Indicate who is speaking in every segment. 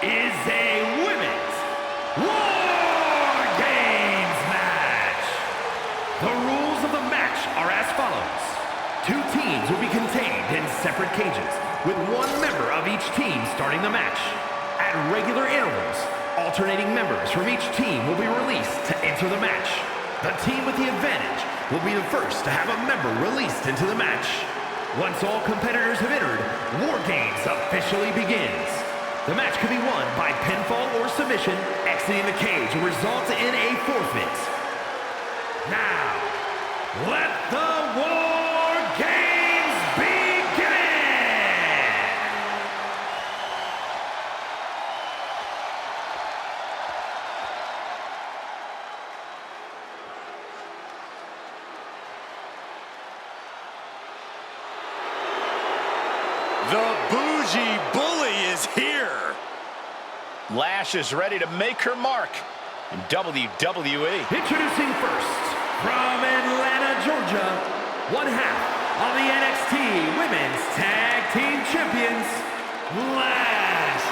Speaker 1: is a women's War Games match. The rules of the match are as follows. 2 teams will be contained in separate cages, with 1 member of each team starting the match. At regular intervals, alternating members from each team will be released to enter the match. The team with the advantage will be the first to have a member released into the match. Once all competitors have entered, War Games officially begins. The match can be won by pinfall or submission. Exiting the cage will result in a forfeit. Now, let the War Games begin!
Speaker 2: The Bougie Bully is here. Lash is ready to make her mark in WWE.
Speaker 1: Introducing first, from Atlanta, Georgia, 1/2 of the NXT Women's Tag Team Champions, Lash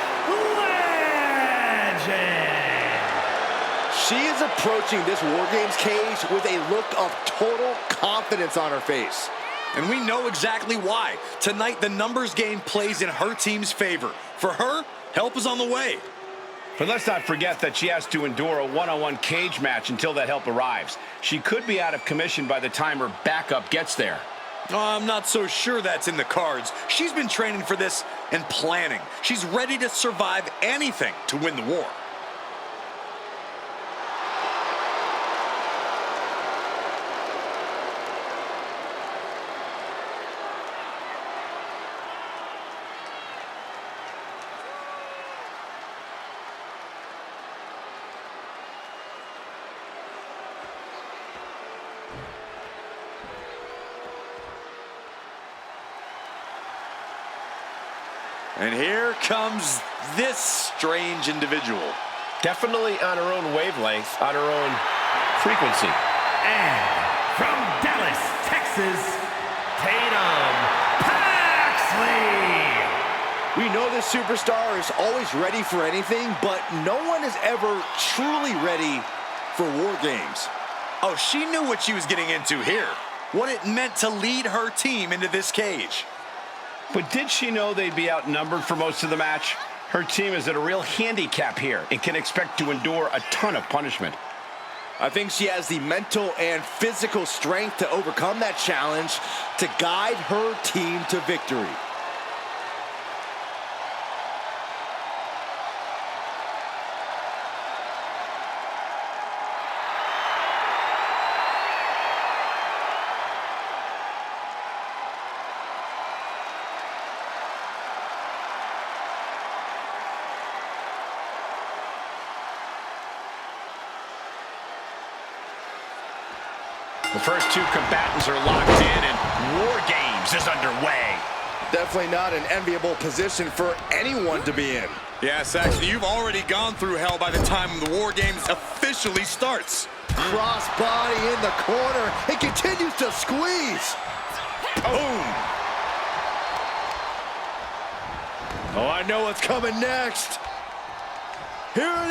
Speaker 1: Legend.
Speaker 3: She is approaching this War Games cage with a look of total confidence on her face.
Speaker 4: And we know exactly why. Tonight, the numbers game plays in her team's favor. For her, help is on the way.
Speaker 2: But let's not forget that she has to endure a one-on-one cage match until that help arrives. She could be out of commission by the time her backup gets there.
Speaker 4: I'm not so sure that's in the cards. She's been training for this and planning. She's ready to survive anything to win the war. And here comes this strange individual.
Speaker 2: Definitely on her own wavelength, on her own frequency.
Speaker 1: And from Dallas, Texas, Tatum, Paxley.
Speaker 3: We know this superstar is always ready for anything, but no one is ever truly ready for War Games.
Speaker 4: Oh, she knew what she was getting into here. What it meant to lead her team into this cage.
Speaker 2: But did she know they'd be outnumbered for most of the match? Her team is at a real handicap here and can expect to endure a ton of punishment.
Speaker 3: I think she has the mental and physical strength to overcome that challenge to guide her team to victory.
Speaker 2: The first 2 combatants are locked in and War Games is underway.
Speaker 3: Definitely not an enviable position for anyone to be in.
Speaker 4: Yeah, Saxon, you've already gone through hell by the time the War Games officially starts.
Speaker 3: Cross body in the corner. It continues to squeeze.
Speaker 4: Boom!
Speaker 3: Oh, I know what's coming next. Here it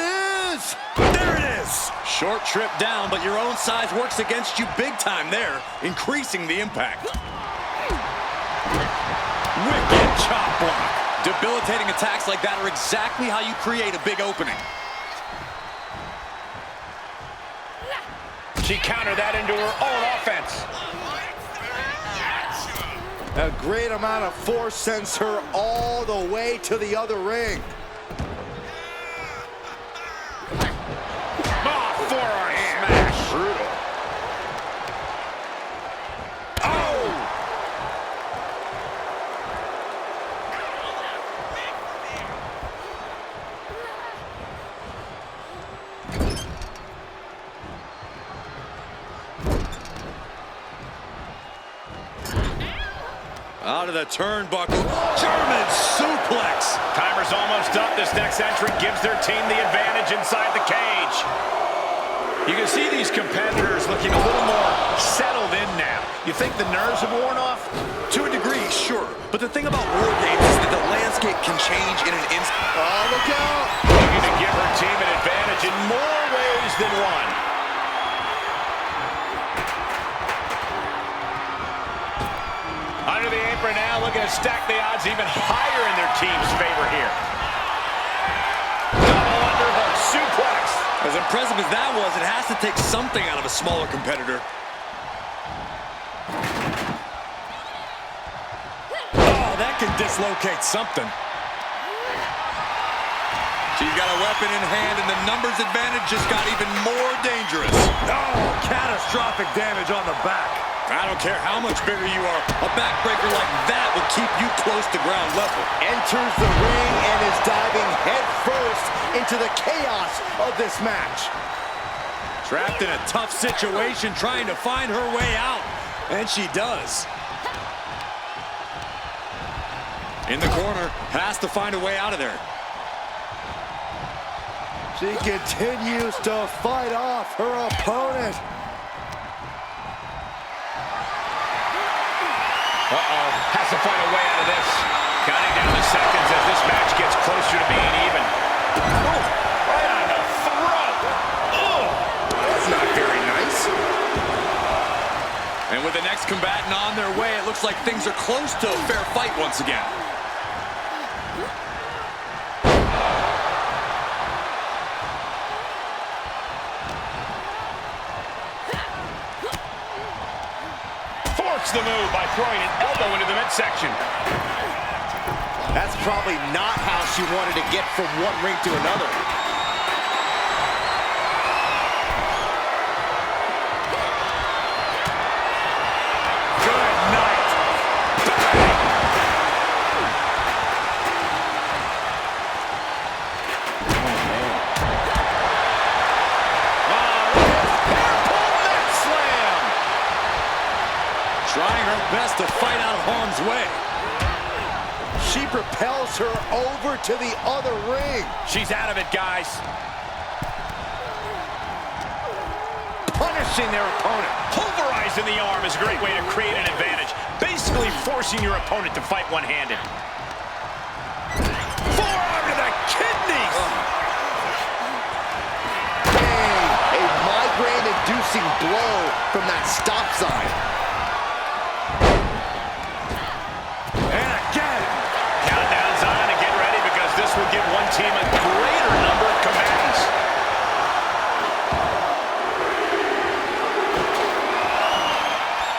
Speaker 3: is.
Speaker 4: There it is! Short trip down, but your own size works against you big time there, increasing the impact. Wicked chop block. Debilitating attacks like that are exactly how you create a big opening.
Speaker 2: She countered that into her own offense.
Speaker 3: A great amount of force sends her all the way to the other ring.
Speaker 2: Forearm smash.
Speaker 3: Brutal.
Speaker 4: Out of the turnbuckle. German suplex.
Speaker 2: Timer's almost up. This next entrant gives their team the advantage inside the cage. You can see these competitors looking a little more settled in now. You think the nerves have worn off?
Speaker 4: To a degree, sure. But the thing about War Games is that the landscape can change in an instant.
Speaker 3: Oh, look out!
Speaker 2: than one. Under the apron now, looking to stack the odds even higher in their team's favor here. Double underhook suplex.
Speaker 4: As impressive as that was, it has to take something out of a smaller competitor. Oh, that can dislocate something. She's got a weapon in hand, and the numbers advantage just got even more dangerous.
Speaker 3: Oh, catastrophic damage on the back.
Speaker 4: I don't care how much bigger you are, a backbreaker like that will keep you close to ground level.
Speaker 3: Enters the ring and is diving headfirst into the chaos of this match.
Speaker 4: Trapped in a tough situation, trying to find her way out, and she does. In the corner, has to find a way out of there.
Speaker 3: She continues to fight off her opponent.
Speaker 2: Has to find a way out of this. Counting down the seconds as this match gets closer to being even. Oh, right on the throat. Oh,
Speaker 3: That's not very nice.
Speaker 4: And with the next combatant on their way, it looks like things are close to a fair fight once again.
Speaker 2: The move by throwing an elbow into the midsection.
Speaker 3: That's probably not how she wanted to get from one ring to another.
Speaker 2: Good night.
Speaker 4: Trying her best to fight out of harm's way.
Speaker 3: She propels her over to the other ring.
Speaker 2: She's out of it, guys.
Speaker 3: Punishing their opponent.
Speaker 2: Pulverizing the arm is a great way to create an advantage. Basically forcing your opponent to fight one-handed. Forearm to the kidneys.
Speaker 3: Bang! A migraine-inducing blow from that stop sign.
Speaker 2: This will give one team a greater number of combatants.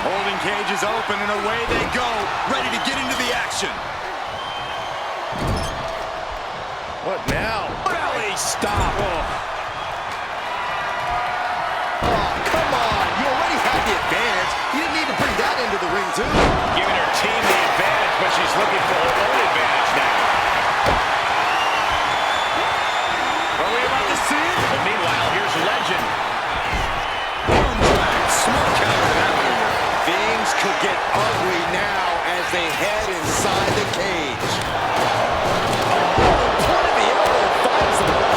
Speaker 4: Holding cage is open and away they go, ready to get into the action.
Speaker 3: What now?
Speaker 2: Belly stop.
Speaker 3: Oh, come on. You already had the advantage. You didn't need to bring that into the ring, too.
Speaker 2: Giving her team the advantage, but she's looking for her own advantage now. But meanwhile, here's Legend.
Speaker 4: Arm drag, smart counter that one.
Speaker 3: Things could get ugly now as they head inside the cage. Oh, point of the elbow finds the ball.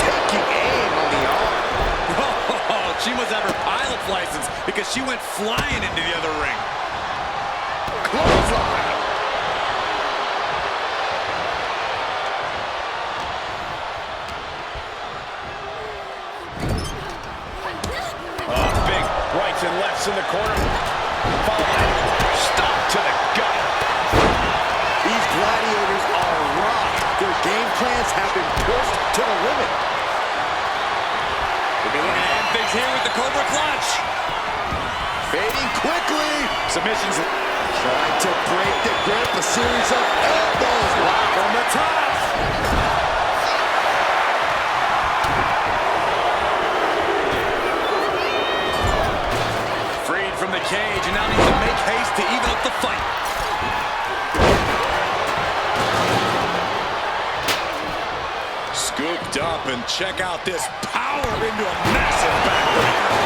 Speaker 3: Taking aim on the arm.
Speaker 4: Oh, she must have her pilot's license because she went flying into the other ring.
Speaker 3: Clothesline.
Speaker 2: Rights and lefts in the corner. Followed by stop to the gut.
Speaker 3: These gladiators are rocked. Their game plans have been pushed to the limit.
Speaker 4: We'll be looking to end things here with the Cobra Clutch.
Speaker 3: Fading quickly.
Speaker 4: Submissions.
Speaker 3: Trying to break the grip. A series of elbows. Wow, from the top.
Speaker 4: From the cage and now needs to make haste to even up the fight. Scooped up and check out this power into a massive backbreaker.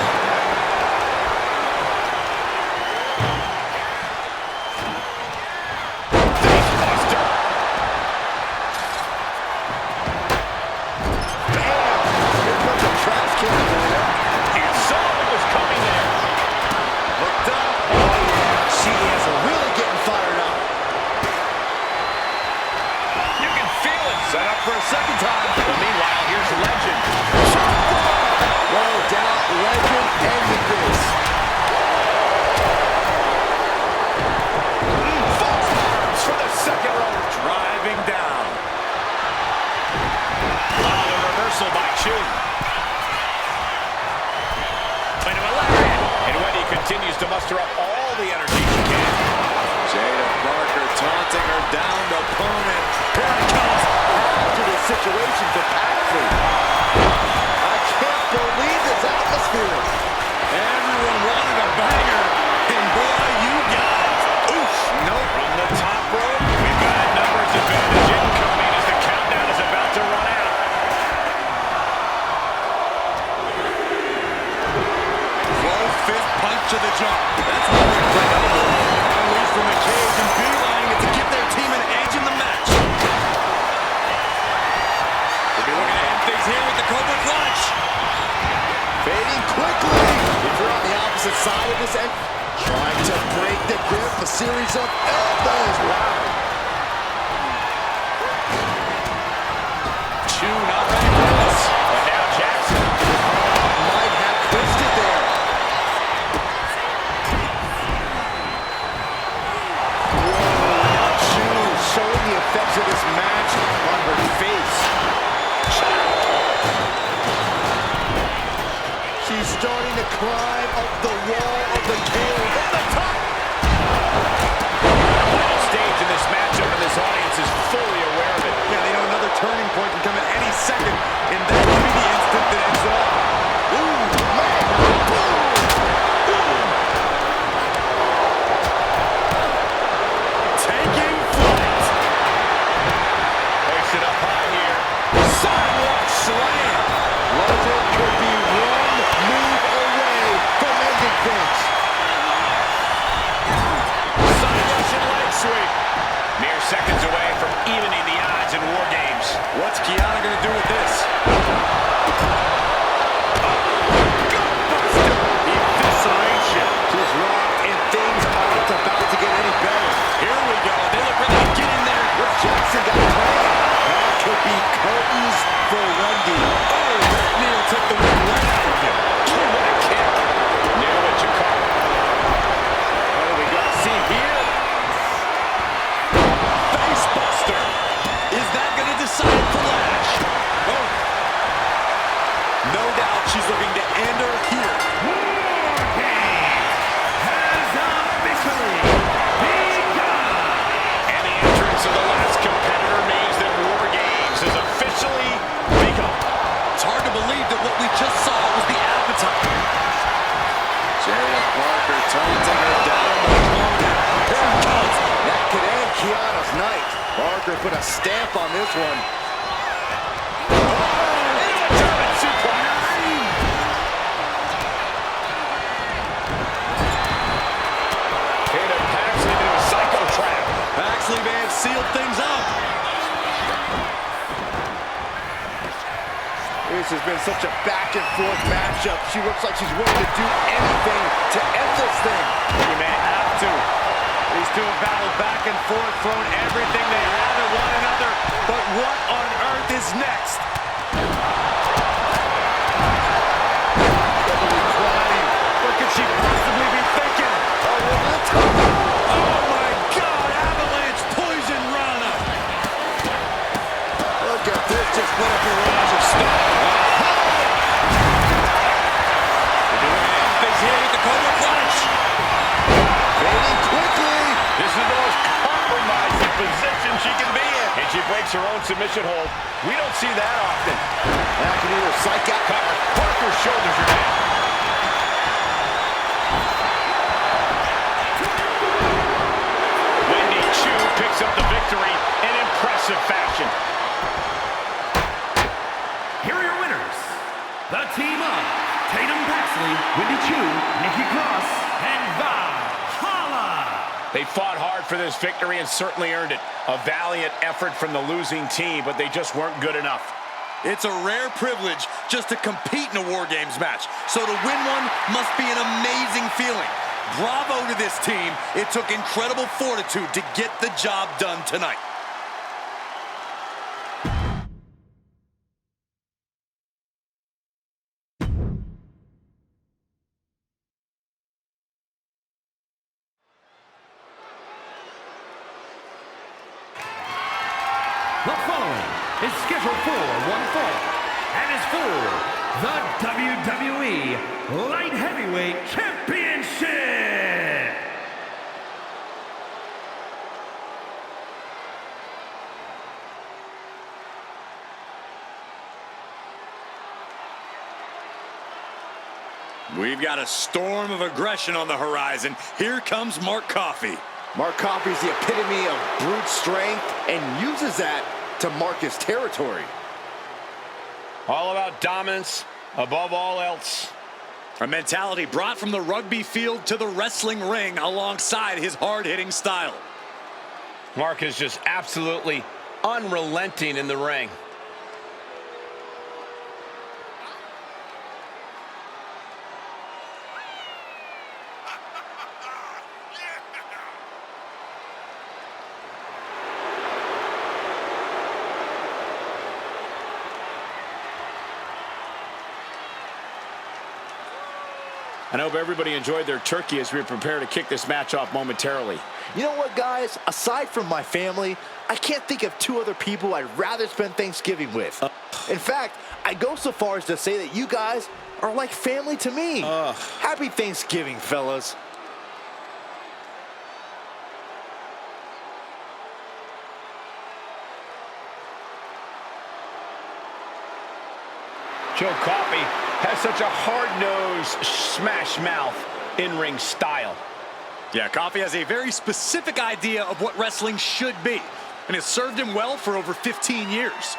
Speaker 2: For a second time. But meanwhile, here's Legend.
Speaker 3: legend ended this.
Speaker 2: False arms for the second rope. Driving down. Oh, the reversal by Choo. Into a lariat. And Wendy continues to muster up all the energy she can.
Speaker 3: Jada Parker taunting her downed opponent. Here it comes. After this situation for Paxley. I can't believe this atmosphere.
Speaker 2: Everyone wanted a banger. And boy, you got it. Oof. Nope. From the top rope. We've got a numbers advantage incoming as the countdown is about to run out.
Speaker 3: Fifth punch to the jaw. That's what we're bring up. Unleashed from the cage and beelining it to give their team an edge in the match. We'll be looking to end things here with the Cobra Clutch. Fading quickly. If you're on the opposite side of this end, trying to break the grip, a series of elbows. Wow.
Speaker 2: Choo not ready for this. But now Jackson
Speaker 3: Might have twisted there. Showing the effects of this match on her face. She's starting to climb up the wall of the cage. At the top!
Speaker 2: final stage in this matchup, and this audience is fully aware of it.
Speaker 3: Yeah, they know another turning point can come at any second, and that could be the instant that ends it all. Ooh, man! Boom! Taking flight.
Speaker 2: Hoist it up high here.
Speaker 3: Sidewalk slam. Legend could be one move away from ending things.
Speaker 2: Side Russian leg sweep. Mere seconds away from evening the odds in War Games.
Speaker 3: What's Kiana going to do with this?
Speaker 2: Gutbuster. Evisceration.
Speaker 3: She's rocked, and things aren't about to get any better.
Speaker 2: Here we go. They look ready to get in there.
Speaker 3: What's Jackson got planned? That could be curtains for Wendy.
Speaker 2: Oh, that knee took the wind right out of him. Oh, what a kick. Near with Jakara. What do we got to see here? Facebuster.
Speaker 3: Is that going to decide for Lash? Oh. No doubt she's looking to end her here.
Speaker 1: War Games has a victory begun.
Speaker 2: And the entrance of the last competitor means that War Games has officially begun.
Speaker 3: It's hard to believe that what we just saw was the appetite. Jada Parker taunting her down the opponent. Here it comes. That could end Kiana's night. Parker put a stamp on this one.
Speaker 2: Into a German suplex. Tatum Paxley into a psycho trap.
Speaker 3: Paxley may have sealed things up. This has been such a back-and-forth matchup. She looks like she's willing to do anything to end this thing.
Speaker 2: You may have to. These two have battled back and forth, thrown everything they had at one another. But what on earth is next? What could she possibly be thinking? Oh my God! Avalanche poison Rana.
Speaker 3: Look at this, just what a barrage of stuff.
Speaker 2: They're doing things here with the Cobra Clutch.
Speaker 3: Fading quickly.
Speaker 2: This is the most compromising position she can be in. And she breaks her own submission hold. We don't see that often.
Speaker 3: That can either psych out.
Speaker 2: Cover. Parker's shoulders are down. Wendy Choo picks up the victory in impressive fashion.
Speaker 1: Here are your winners. The team of Tatum Paxley, Wendy Choo, Nikki Cross, and Valhalla.
Speaker 2: They fought hard for this victory and certainly earned it. A valiant effort from the losing team, but they just weren't good enough.
Speaker 3: It's a rare privilege just to compete in a War Games match. So to win one must be an amazing feeling. Bravo to this team. It took incredible fortitude to get the job done tonight.
Speaker 1: is scheduled for one fall and is for the WWE Light Heavyweight Championship.
Speaker 4: We've got a storm of aggression on the horizon. Here comes Mark Coffey.
Speaker 3: Mark Coffey is the epitome of brute strength and uses that to mark his territory.
Speaker 2: All about dominance above all else.
Speaker 4: A mentality brought from the rugby field to the wrestling ring alongside his hard-hitting style.
Speaker 2: Mark is just absolutely unrelenting in the ring. I hope everybody enjoyed their turkey as we prepare to kick this match off momentarily.
Speaker 3: You know what, guys? Aside from my family, I can't think of two other people I'd rather spend Thanksgiving with. In fact, I go so far as to say that you guys are like family to me. Happy Thanksgiving, fellas.
Speaker 2: Joe Coffey has such a hard-nosed, smash-mouth in-ring style.
Speaker 4: Yeah, Coffey has a very specific idea of what wrestling should be, and it's served him well for over 15 years.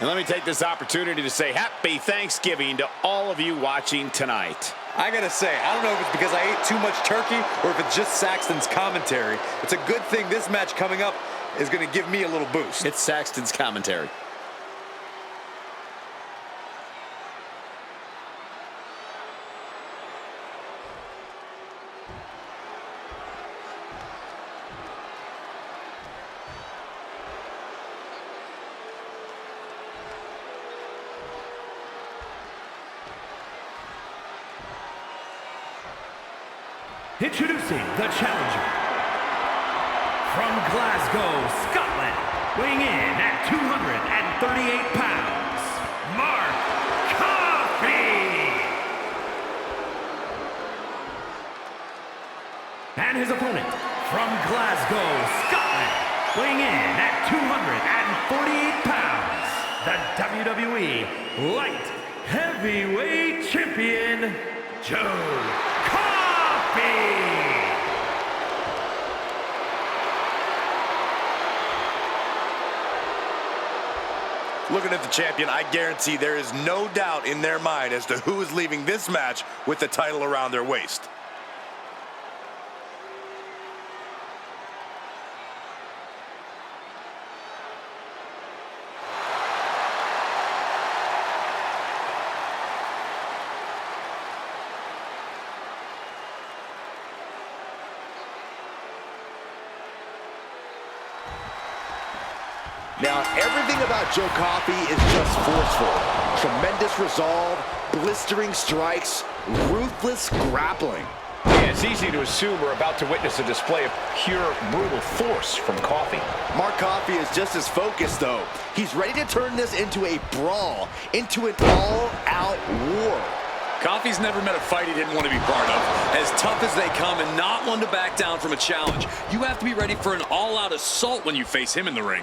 Speaker 2: And let me take this opportunity to say happy Thanksgiving to all of you watching tonight.
Speaker 5: I gotta say, I don't know if it's because I ate too much turkey or if it's just Saxton's commentary. It's a good thing this match coming up is gonna give me a little boost.
Speaker 2: It's Saxton's commentary.
Speaker 1: Introducing the challenger from Glasgow, Scotland, weighing in at 238 pounds, Mark Coffey. And his opponent from Glasgow, Scotland, weighing in at 248 pounds, the WWE Light Heavyweight Champion, Joe Coffey.
Speaker 4: Looking at the champion, I guarantee there is no doubt in their mind as to who is leaving this match with the title around their waist.
Speaker 3: Now, everything about Joe Coffey is just forceful. Tremendous resolve, blistering strikes, ruthless grappling.
Speaker 2: Yeah, it's easy to assume we're about to witness a display of pure, brutal force from Coffey.
Speaker 3: Mark Coffey is just as focused, though. He's ready to turn this into a brawl, into an all-out war.
Speaker 4: Coffey's never met a fight he didn't want to be part of. As tough as they come and not one to back down from a challenge, you have to be ready for an all-out assault when you face him in the ring.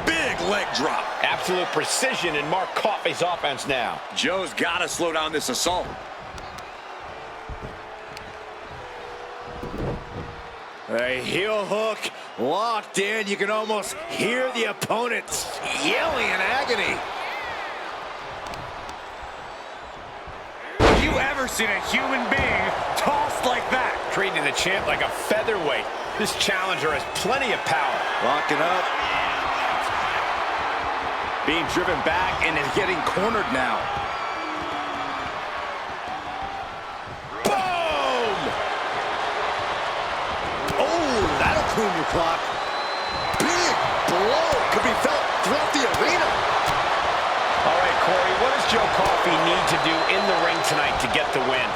Speaker 4: Big leg drop.
Speaker 2: Absolute precision in Mark Coffey's offense now.
Speaker 4: Joe's got to slow down this assault.
Speaker 3: A heel hook locked in. You can almost hear the opponent yelling in agony.
Speaker 5: Have you ever seen a human being tossed like that?
Speaker 2: Treating the champ like a featherweight. This challenger has plenty of power.
Speaker 3: Locking up. Being driven back and is getting cornered now.
Speaker 2: Boom!
Speaker 3: clean your clock. Big blow could be felt throughout the arena.
Speaker 2: All right, Corey, what does Joe Coffey need to do in the ring tonight to get the win?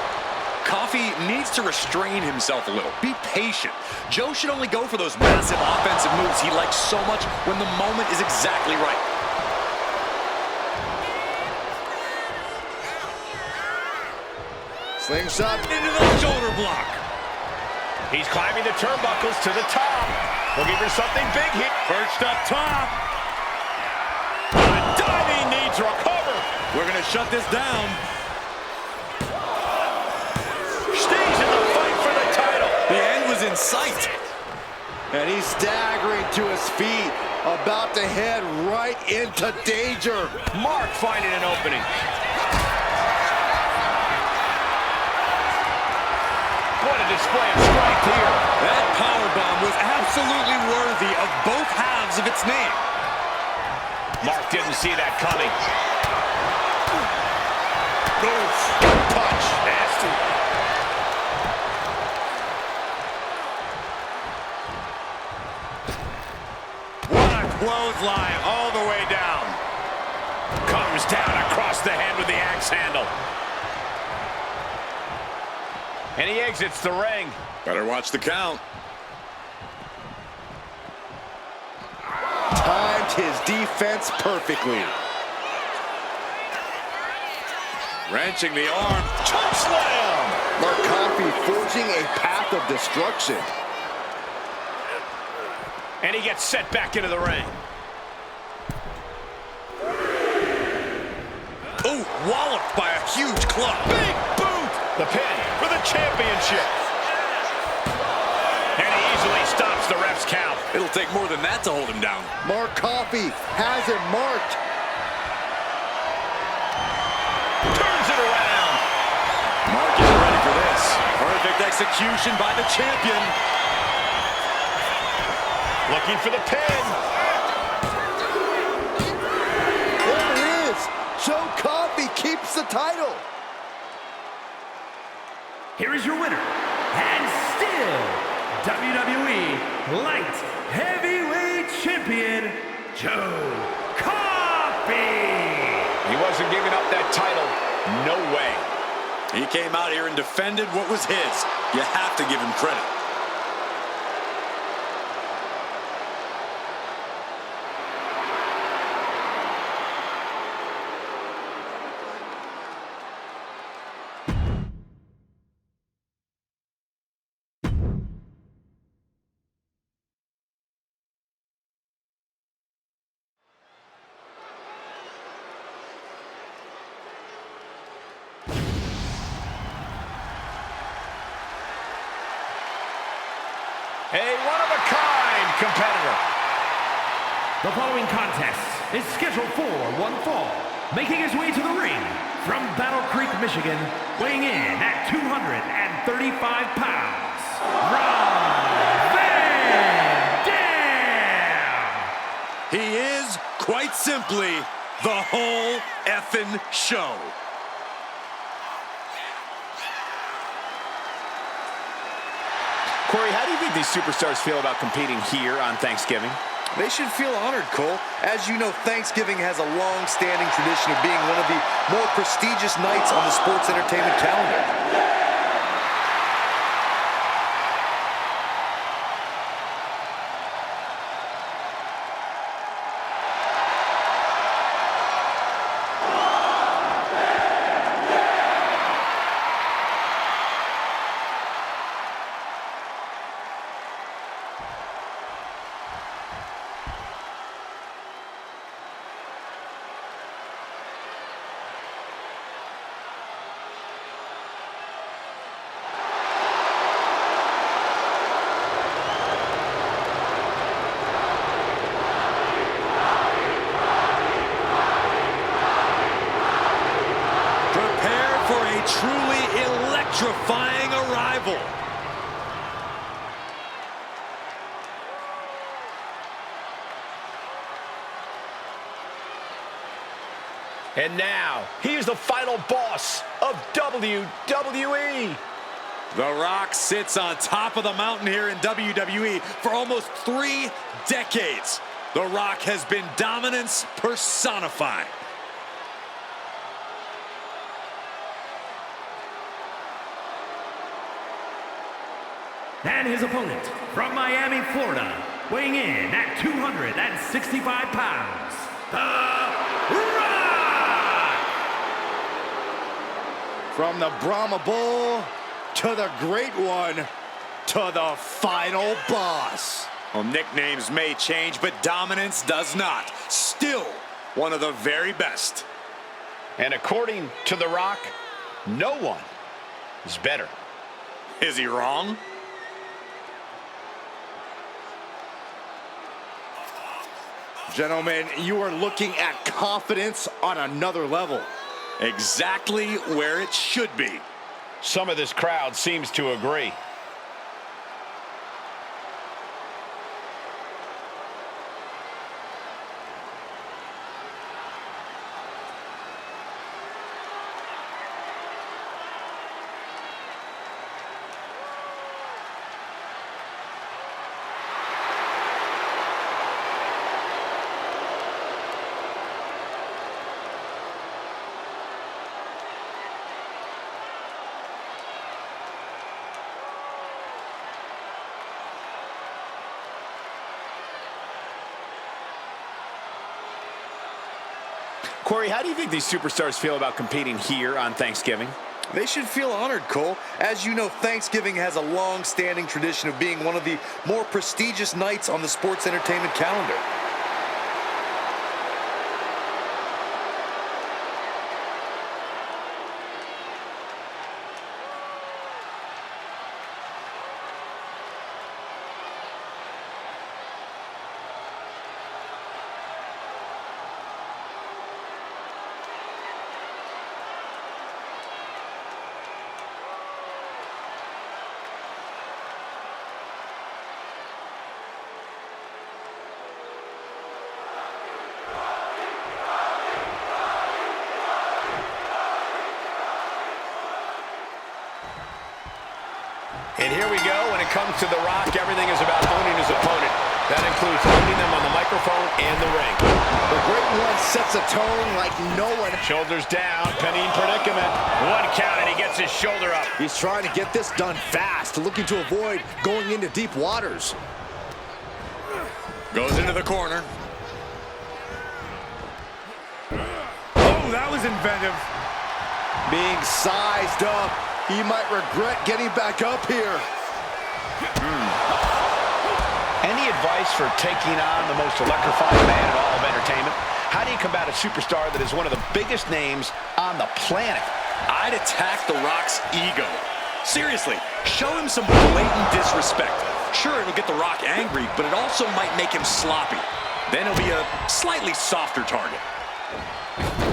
Speaker 4: Coffey needs to restrain himself a little. Be patient. Joe should only go for those massive offensive moves he likes so much when the moment is exactly right.
Speaker 3: Slingshot
Speaker 4: Into the shoulder block.
Speaker 2: He's climbing the turnbuckles to the top. Looking for something big here.
Speaker 4: Perched up top.
Speaker 2: A diving knee to recover.
Speaker 4: We're going to shut this down.
Speaker 2: Stays in the fight for the title.
Speaker 4: The end was in sight.
Speaker 3: And he's staggering to his feet, about to head right into danger.
Speaker 2: Mark finding an opening. What a display of strength here.
Speaker 4: That powerbomb was absolutely worthy of both halves of its name.
Speaker 2: Mark didn't see that coming.
Speaker 4: Oof.
Speaker 2: Punch. Nasty. What a clothesline all the way down. Comes down across the head with the axe handle. And he exits the ring.
Speaker 4: Better watch the count.
Speaker 3: Timed his defense perfectly.
Speaker 4: Wrenching the arm.
Speaker 2: Choke slam.
Speaker 3: Mark Coffey forging a path of destruction.
Speaker 2: And he gets set back into the ring.
Speaker 4: Oh, walloped by a huge club.
Speaker 2: Big boot. The pin for the championship. And he easily stops the ref's count.
Speaker 4: It'll take more than that to hold him down.
Speaker 3: Mark Coffey has it marked.
Speaker 2: Turns it around.
Speaker 4: Mark is ready for this. Perfect execution by the champion.
Speaker 2: Looking for the pin.
Speaker 3: There it is. Joe Coffey keeps the title.
Speaker 1: Here is your winner, and still WWE Light Heavyweight Champion, Joe Coffey.
Speaker 2: He wasn't giving up that title. No way.
Speaker 4: He came out here and defended what was his. You have to give him credit.
Speaker 2: A one-of-a-kind competitor.
Speaker 1: The following contest is scheduled for one fall. Making his way to the ring from Battle Creek, Michigan, weighing in at 235 pounds, Van Dam!
Speaker 4: He is, quite simply, the whole effing show.
Speaker 2: Corey, how do you think these superstars feel about competing here on Thanksgiving?
Speaker 5: They should feel honored, Cole. As you know, Thanksgiving has a long-standing tradition of being one of the more prestigious nights on the sports entertainment calendar.
Speaker 4: Truly electrifying arrival.
Speaker 2: And now, he is the final boss of WWE.
Speaker 4: The Rock sits on top of the mountain here in WWE for almost 3 decades. The Rock has been dominance personified.
Speaker 1: And his opponent from Miami, Florida, weighing in at 265 pounds, The Rock!
Speaker 5: From the Brahma Bull to the Great One to the final boss.
Speaker 4: Well, nicknames may change, but dominance does not. Still one of the very best.
Speaker 2: And according to The Rock, no one is better.
Speaker 4: Is he wrong?
Speaker 5: Gentlemen, you are looking at confidence on another level.
Speaker 4: Exactly where it should be.
Speaker 2: Some of this crowd seems to agree.
Speaker 6: Corey, how do you think these superstars feel about competing here on Thanksgiving?
Speaker 5: They should feel honored, Cole. As you know, Thanksgiving has a long-standing tradition of being one of the more prestigious nights on the sports entertainment calendar.
Speaker 2: And here we go. When it comes to The Rock, everything is about owning his opponent. That includes owning them on the microphone and the ring.
Speaker 5: The Great One sets a tone like no one.
Speaker 2: Shoulders down, pinning predicament. 1 count, and he gets his shoulder up.
Speaker 5: He's trying to get this done fast, looking to avoid going into deep waters.
Speaker 4: Goes into the corner.
Speaker 5: Oh, that was inventive. Being sized up. He might regret getting back up here.
Speaker 2: Any advice for taking on the most electrifying man in all of entertainment? How do you combat a superstar that is one of the biggest names on the planet?
Speaker 4: I'd attack The Rock's ego. Seriously, show him some blatant disrespect. Sure, it'll get The Rock angry, but it also might make him sloppy. Then he'll be a slightly softer target.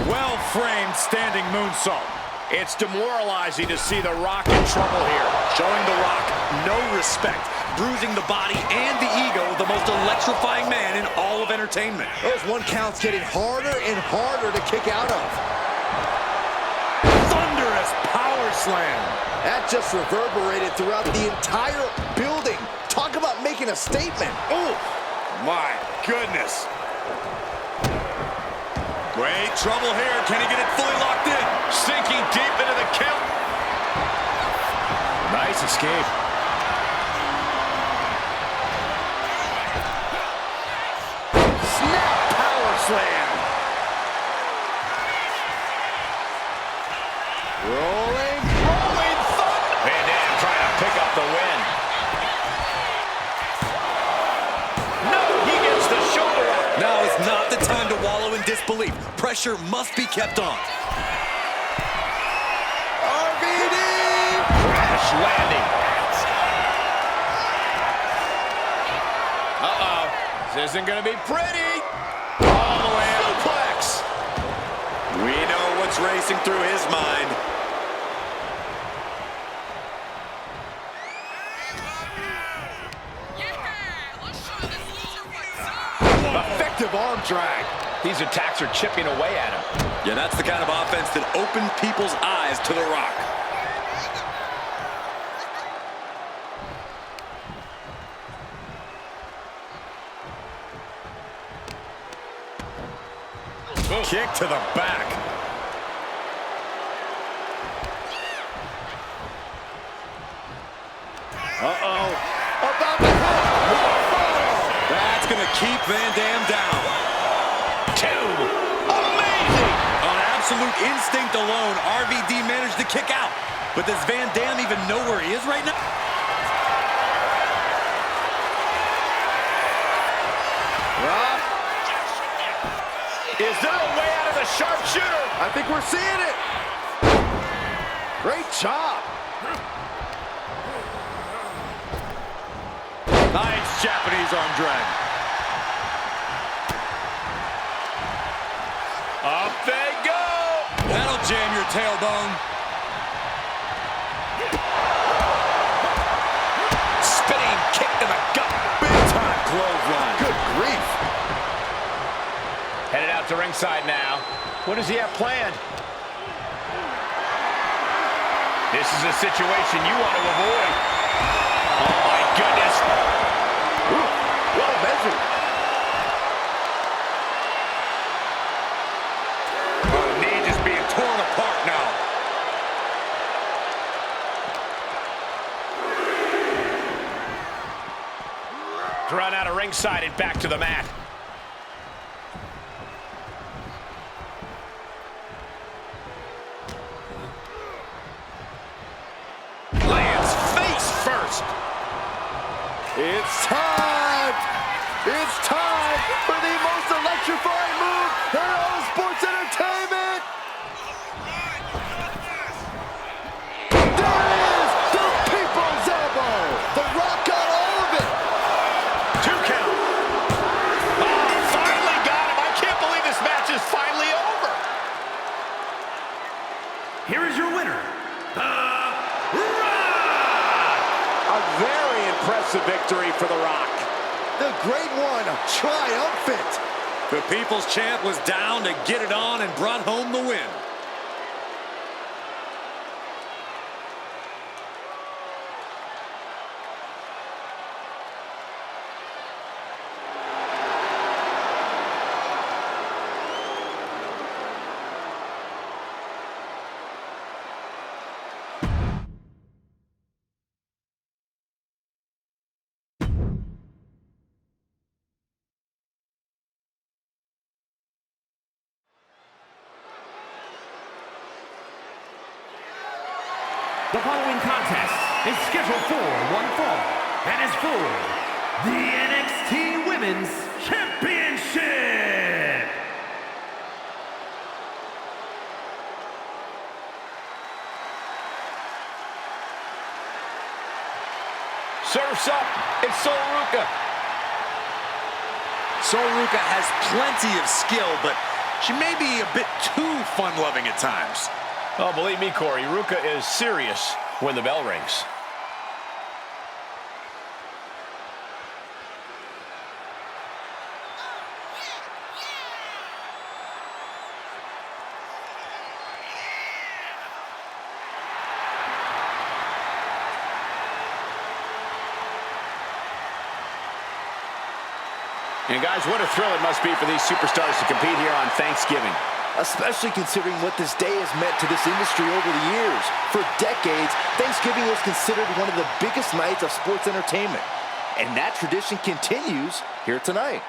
Speaker 2: Well-framed standing moonsault. It's demoralizing to see The Rock in trouble here.
Speaker 4: Showing The Rock no respect, bruising the body and the ego of the most electrifying man in all of entertainment.
Speaker 5: Those 1 counts getting harder and harder to kick out of.
Speaker 4: Thunderous power slam.
Speaker 5: That just reverberated throughout the entire building. Talk about making a statement.
Speaker 4: Oh, my goodness. Great trouble here. Can he get it fully locked in?
Speaker 2: Sinking deep into the count. Nice escape.
Speaker 5: Snap power slam. Rolling thunder.
Speaker 2: Van Dam trying to pick up the win. No, he gets the shoulder up.
Speaker 4: Now is not the time to wallow in disbelief. Pressure must be kept on.
Speaker 5: RVD.
Speaker 2: Crash landing. Uh-oh. This isn't going to be pretty. All the way out.
Speaker 4: Suplex. We know what's racing through his mind.
Speaker 5: Effective arm drag.
Speaker 2: These attacks are chipping away at him.
Speaker 4: Yeah, that's the kind of offense that opened people's eyes to The Rock. Kick to the back.
Speaker 3: Uh-oh. About to hit. That's going to keep Van Dam down.
Speaker 2: 2. Amazing.
Speaker 4: On absolute instinct alone, RVD managed to kick out. But does Van Dam even know where he is right now?
Speaker 2: Is there a way out of the sharpshooter?
Speaker 3: I think we're seeing it. Great job.
Speaker 4: Nice Japanese arm drag.
Speaker 2: Up they go.
Speaker 4: That'll jam your tailbone.
Speaker 2: Spinning kick to the gut.
Speaker 3: Big time clothesline. Good grief.
Speaker 2: Headed out to ringside now. What does he have planned? This is a situation you want to avoid. Oh, my goodness.
Speaker 3: Ooh, well measured.
Speaker 4: Oh, the knee just being torn apart now.
Speaker 2: Run out of ringside and back to the mat. Lands face first.
Speaker 3: It's time! It's time for the most electrifying move in all sports entertainment! There it is! The people's elbow! The Rock got all of it!
Speaker 2: 2 count. Oh, finally got him. I can't believe this match is finally over.
Speaker 1: Here is your winner,
Speaker 6: A very impressive victory for The Rock.
Speaker 3: The Great One triumphant!
Speaker 4: The People's Champ was down to get it on and brought home the win.
Speaker 1: The following contest is scheduled for one fall and is for the NXT Women's Championship.
Speaker 2: Surf's up. It's Ruca.
Speaker 4: Ruca has plenty of skill, but she may be a bit too fun-loving at times.
Speaker 2: Oh, believe me, Corey, Ruca is serious when the bell rings. And guys, what a thrill it must be for these superstars to compete here on Thanksgiving.
Speaker 3: Especially considering what this day has meant to this industry over the years. For decades, Thanksgiving was considered one of the biggest nights of sports entertainment. And that tradition continues here tonight.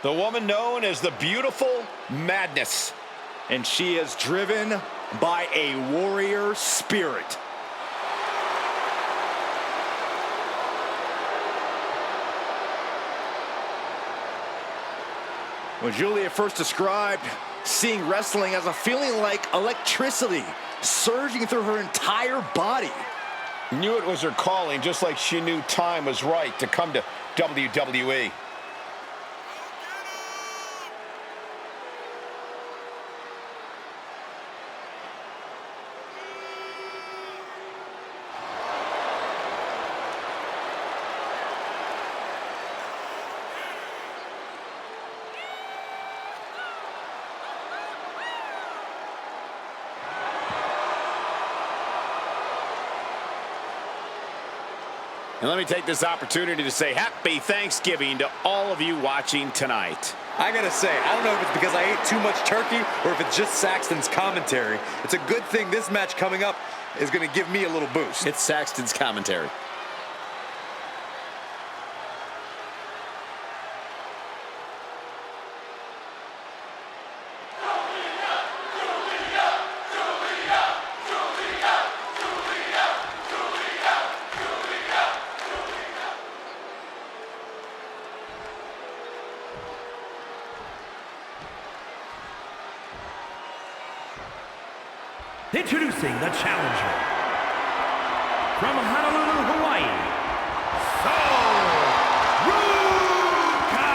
Speaker 2: The woman known as the Beautiful Madness.
Speaker 5: And she is driven by a warrior spirit. When Giulia first described seeing wrestling as a feeling like electricity surging through her entire body.
Speaker 2: Knew it was her calling, just like she knew time was right to come to WWE.
Speaker 6: And let me take this opportunity to say happy Thanksgiving to all of you watching tonight.
Speaker 5: I gotta say, I don't know if it's because I ate too much turkey or if it's just Saxton's commentary. It's a good thing this match coming up is gonna give me a little boost.
Speaker 6: It's Saxton's commentary.
Speaker 1: Introducing the challenger from Honolulu, Hawaii, Ruca.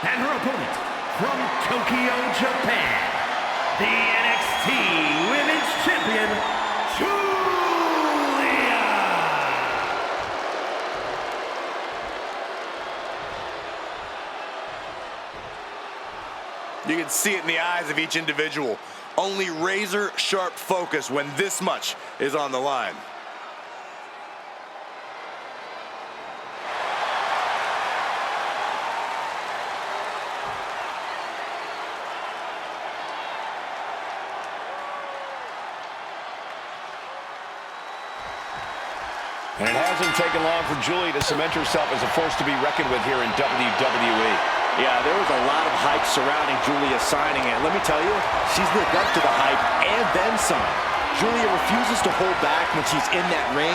Speaker 1: And her opponent from Tokyo, Japan, the NXT Women's Champion, Giulia.
Speaker 7: You can see it in the eyes of each individual. Only razor-sharp focus when this much is on the line.
Speaker 6: And it hasn't taken long for Giulia to cement herself as a force to be reckoned with here in WWE.
Speaker 8: Yeah, there was a lot of hype surrounding Giulia signing, and let me tell you, she's lived up to the hype and then some. Giulia refuses to hold back when she's in that ring,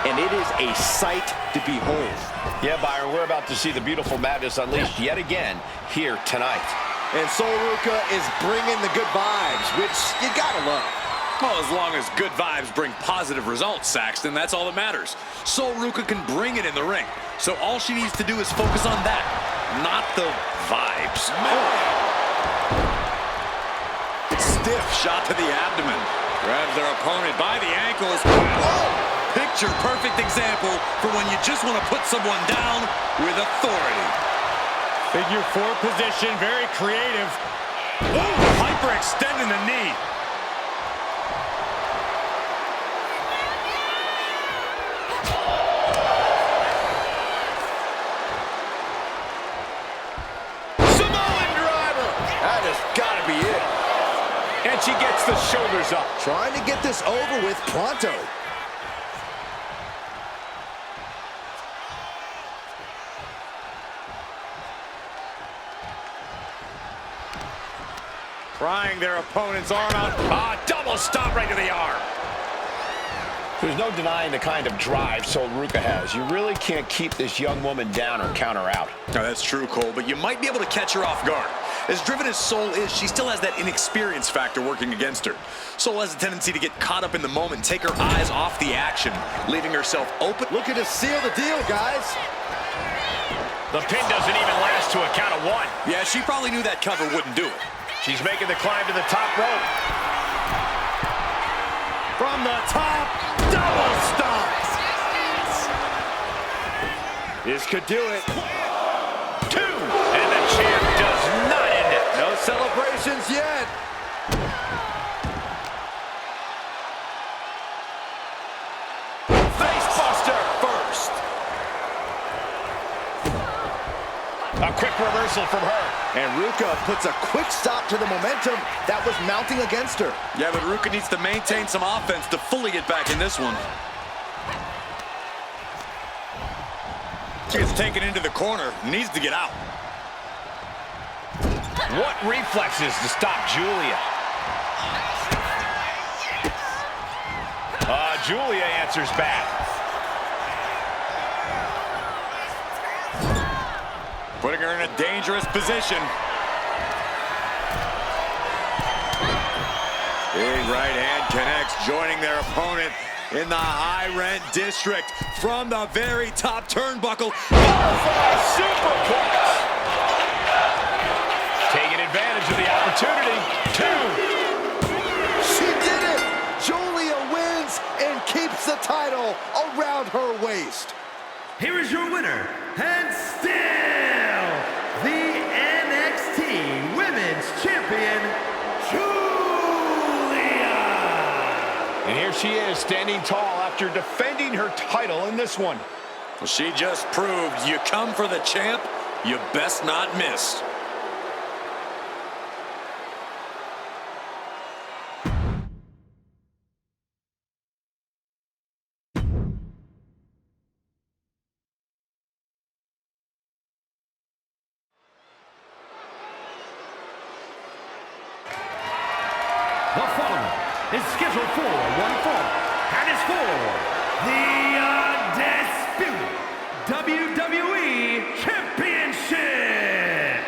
Speaker 8: and it is a sight to behold.
Speaker 6: Yeah, Byron, we're about to see the beautiful madness unleashed yet again here tonight.
Speaker 3: And Sol Ruca is bringing the good vibes, which you gotta love.
Speaker 4: Well, as long as good vibes bring positive results, Saxton, that's all that matters. Sol Ruca can bring it in the ring, so all she needs to do is focus on that, not the vibes. Stiff shot to the abdomen. Grabs their opponent by the ankles. Whoa! Picture perfect example for when you just want to put someone down with authority.
Speaker 2: Figure 4 position, very creative. Ooh, hyperextending the knee.
Speaker 3: Gotta be it.
Speaker 6: And she gets the shoulders up.
Speaker 3: Trying to get this over with pronto.
Speaker 2: Prying their opponent's arm out. Ah, double stomp right to the arm.
Speaker 6: There's no denying the kind of drive Sol Ruca has. You really can't keep this young woman down or count her out.
Speaker 4: Now, that's true, Cole, but you might be able to catch her off guard. As driven as Sol is, she still has that inexperience factor working against her. Sol has a tendency to get caught up in the moment and take her eyes off the action, leaving herself open.
Speaker 3: Looking to seal the deal, guys.
Speaker 6: The pin doesn't even last to a count of 1.
Speaker 4: Yeah, she probably knew that cover wouldn't do it.
Speaker 6: She's making the climb to the top rope.
Speaker 2: From the top, double stomp.
Speaker 3: This could do it.
Speaker 6: 2, and the champ does not end it.
Speaker 3: No celebrations yet.
Speaker 6: Facebuster first. A quick reversal from her.
Speaker 3: And Ruca puts a quick stop to the momentum that was mounting against her.
Speaker 4: Yeah, but Ruca needs to maintain some offense to fully get back in this one. She gets taken into the corner, needs to get out.
Speaker 6: What reflexes to stop Giulia? Giulia answers back.
Speaker 4: Putting her in a dangerous position. Big right hand connects, joining their opponent in the high-rent district from the very top turnbuckle.
Speaker 6: Butterfly superplex. Taking advantage of the opportunity. 2.
Speaker 3: She did it! Giulia wins and keeps the title around her waist.
Speaker 1: Here is your winner, and still the NXT Women's Champion, Giulia.
Speaker 6: And here she is, standing tall after defending her title in this one.
Speaker 4: Well, she just proved you come for the champ, you best not miss.
Speaker 1: The following is scheduled for one fall and is for the undisputed WWE Championship.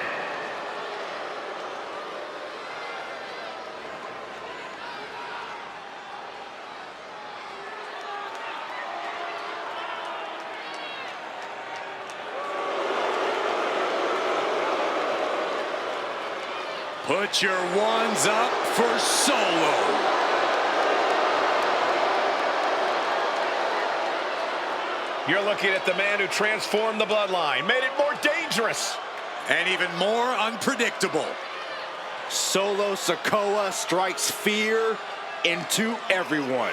Speaker 2: Put your ones up for Solo.
Speaker 6: You're looking at the man who transformed the bloodline, made it more dangerous.
Speaker 2: And even more unpredictable.
Speaker 8: Solo Sikoa strikes fear into everyone.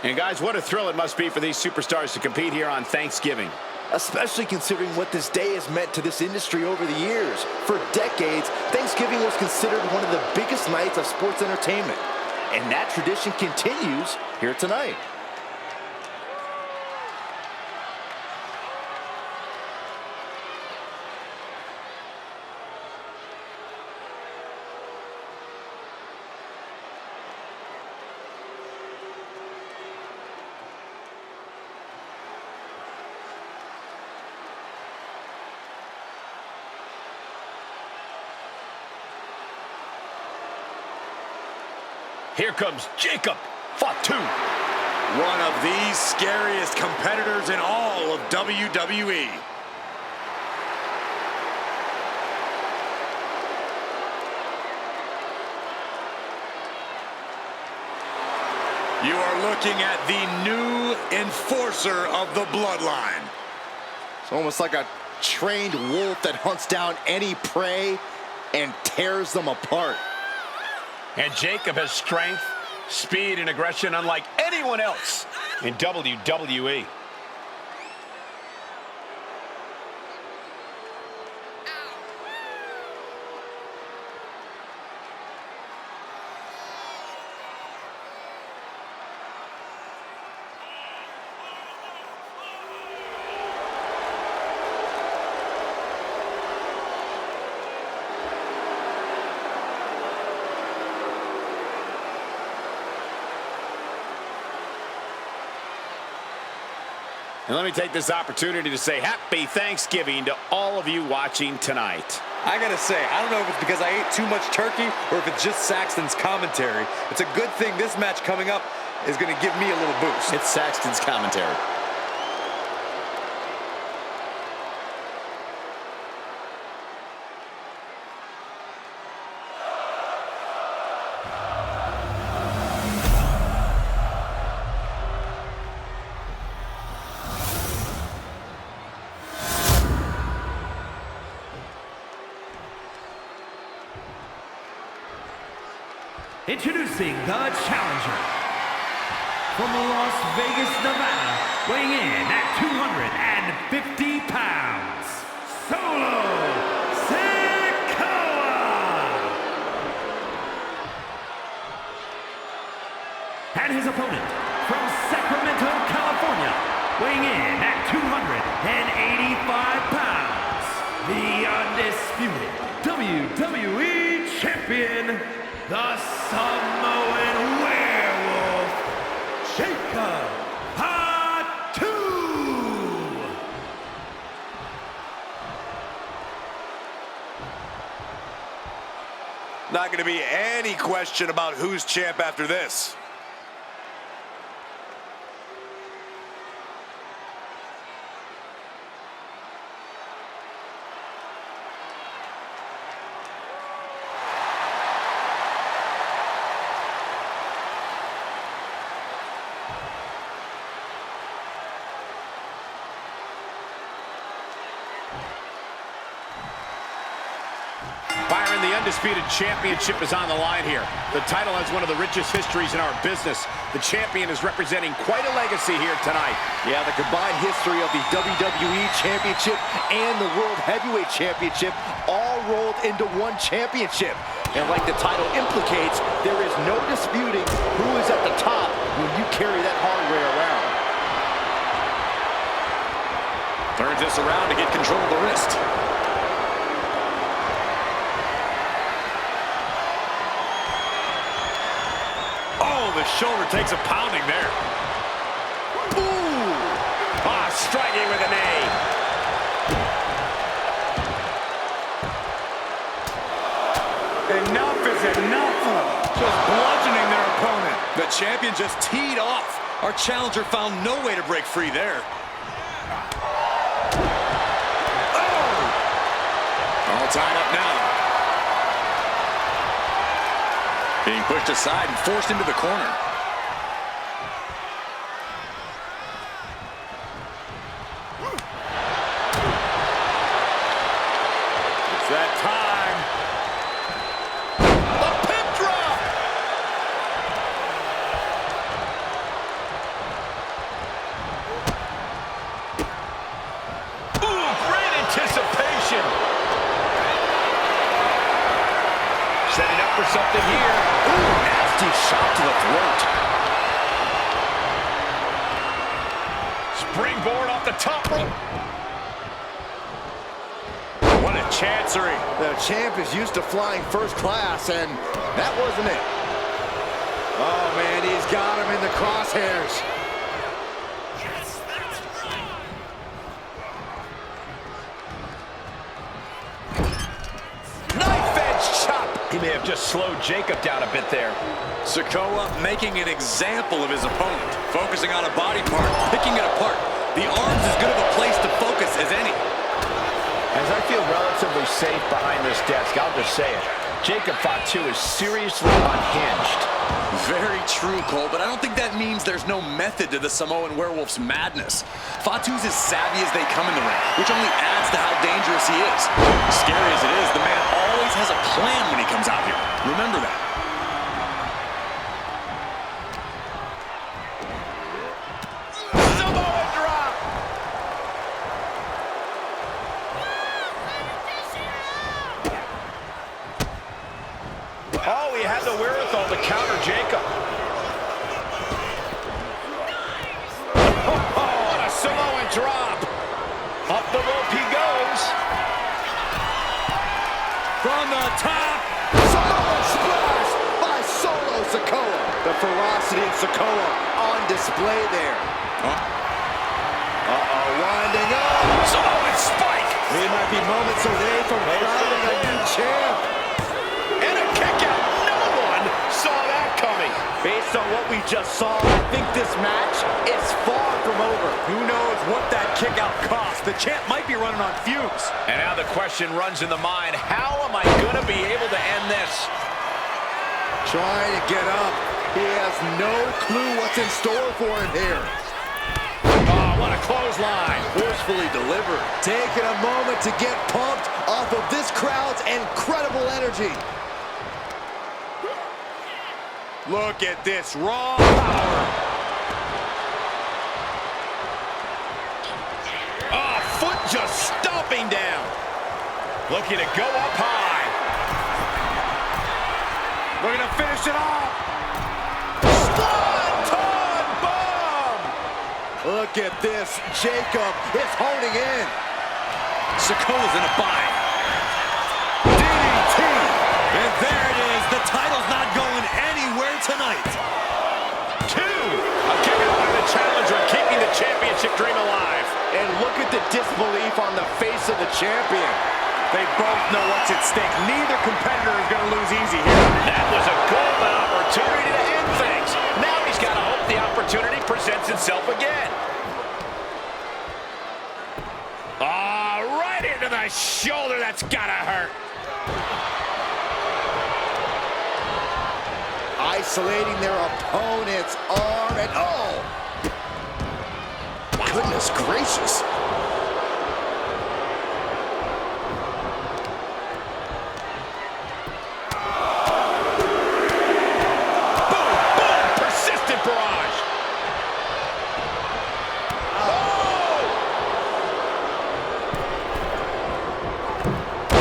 Speaker 6: And guys, what a thrill it must be for these superstars to compete here on Thanksgiving.
Speaker 8: Especially considering what this day has meant to this industry over the years. For decades, Thanksgiving was considered one of the biggest nights of sports entertainment. And that tradition continues here tonight.
Speaker 6: Here comes Jacob Fatu.
Speaker 2: One of the scariest competitors in all of WWE. You are looking at the new enforcer of the bloodline.
Speaker 8: It's almost like a trained wolf that hunts down any prey and tears them apart.
Speaker 6: And Jacob has strength, speed, and aggression unlike anyone else in WWE. And let me take this opportunity to say happy Thanksgiving to all of you watching tonight.
Speaker 5: I gotta say, I don't know if it's because I ate too much turkey or if it's just Saxton's commentary. It's a good thing this match coming up is gonna give me a little boost.
Speaker 8: It's Saxton's commentary.
Speaker 1: Introducing the challenger from Las Vegas, Nevada, weighing in at 250 pounds, Solo Sikoa. And his opponent from Sacramento, California, weighing in at 285 pounds, the undisputed WWE Champion, the Samoan Werewolf,
Speaker 7: Not going to be any question about who's champ after this.
Speaker 2: Byron, the undisputed championship is on the line here. The title has one of the richest histories in our business. The champion is representing quite a legacy here tonight.
Speaker 8: Yeah, the combined history of the WWE Championship and the World Heavyweight Championship all rolled into one championship. And like the title implicates, there is no disputing who is at the top when you carry that hardware around.
Speaker 2: Turns this around to get control of the wrist. The shoulder takes a pounding there. Ooh! Ah, striking with a knee.
Speaker 5: Enough is enough. Just bludgeoning their opponent.
Speaker 4: The champion just teed off. Our challenger found no way to break free there. Oh! All tied up now. Being pushed aside and forced into the corner.
Speaker 2: It's that time.
Speaker 3: A pip drop.
Speaker 2: Ooh, great anticipation. Setting up for something here.
Speaker 8: Ooh, nasty shot to the throat.
Speaker 2: Springboard off the top rope. What a chancery.
Speaker 8: The champ is used to flying first class, and that wasn't it. Oh, man, he's got him in the crosshairs.
Speaker 2: He may have just slowed Jacob down a bit there.
Speaker 4: Sikoa making an example of his opponent, focusing on a body part, picking it apart. The arm's as good of a place to focus as any.
Speaker 6: As I feel relatively safe behind this desk, I'll just say it. Jacob Fatu is seriously unhinged.
Speaker 4: Very true, Cole, but I don't think that means there's no method to the Samoan Werewolf's madness. Fatu's as savvy as they come in the ring, which only adds to how dangerous he is. Scary as it is, the man always has a plan when he comes out here. Remember that.
Speaker 2: Samoa drop. Oh, he had the wherewithal to counter Jacob. Oh, a Samoan drop. Up the rope he goes. From the top.
Speaker 8: Samoan splash by Solo Sikoa. The ferocity of Sikoa on display there. Uh-oh, winding up.
Speaker 2: Samoan spike.
Speaker 8: We might be moments away from crowning a new champ.
Speaker 2: And a kick out. No one saw that coming.
Speaker 8: Based on what we just saw, I think this match is far from over.
Speaker 5: Who knows what that kick out cost? The champ might be running on fumes.
Speaker 2: And now the question runs in the mind, how am I going to be able to end this?
Speaker 8: Trying to get up. He has no clue what's in store for him here.
Speaker 2: Oh, what a clothesline.
Speaker 8: Forcefully delivered. Taking a moment to get pumped off of this crowd's incredible energy.
Speaker 7: Look at this raw power.
Speaker 2: Oh, foot just stomping down. Looking to go up high.
Speaker 5: Looking to finish it off.
Speaker 2: Swanton bomb.
Speaker 8: Look at this. Jacob is honing in.
Speaker 4: Sikoa's in a bind.
Speaker 8: DDT.
Speaker 4: And there it is. The title's not going anywhere tonight.
Speaker 2: 2. A kick out by the challenger, keeping the championship dream alive.
Speaker 8: And look at the disbelief on the face of the champion.
Speaker 5: They both know what's at stake. Neither competitor is going to lose easy here.
Speaker 2: That was a golden opportunity to end things. Now he's got to hope the opportunity presents itself again. Right into the shoulder. That's got to hurt.
Speaker 3: Isolating their opponent's arm, and oh! Goodness gracious.
Speaker 2: Boom, boom, persistent barrage.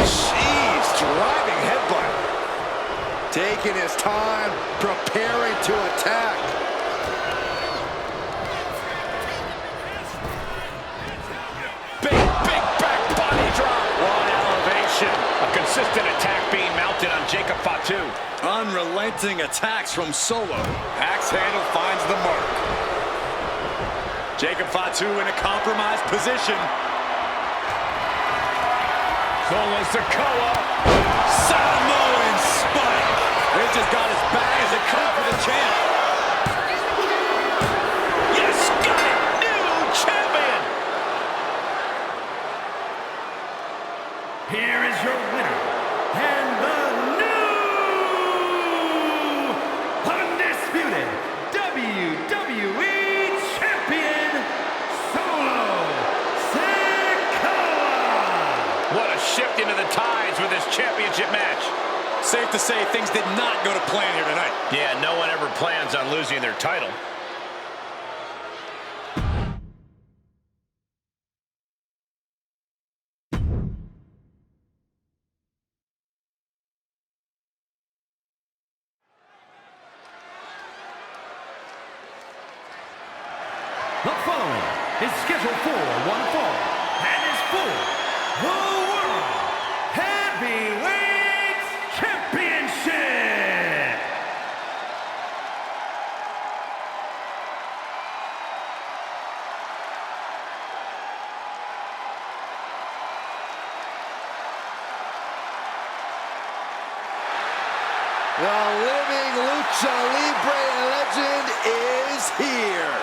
Speaker 3: Jeez, driving headbutt. Taking his time, preparing to attack.
Speaker 2: Big back body drop. One elevation. A consistent attack being mounted on Jacob Fatu.
Speaker 4: Unrelenting attacks from Solo.
Speaker 5: Axe handle finds the mark.
Speaker 4: Jacob Fatu in a compromised position.
Speaker 2: Solo Sikoa.
Speaker 4: Samoan spike. They just got as bad as it could for the champ.
Speaker 2: Yes, got it. New champion.
Speaker 1: Here is your winner, and the new undisputed WWE Champion, Solo Sikoa!
Speaker 2: What a shift into the tides with this championship match.
Speaker 4: Safe to say things did not go to plan here tonight.
Speaker 2: Yeah, no one ever plans on losing their title.
Speaker 1: The following is scheduled for one fall and is for the World Heavyweight Championship.
Speaker 3: The living Lucha Libre legend is here.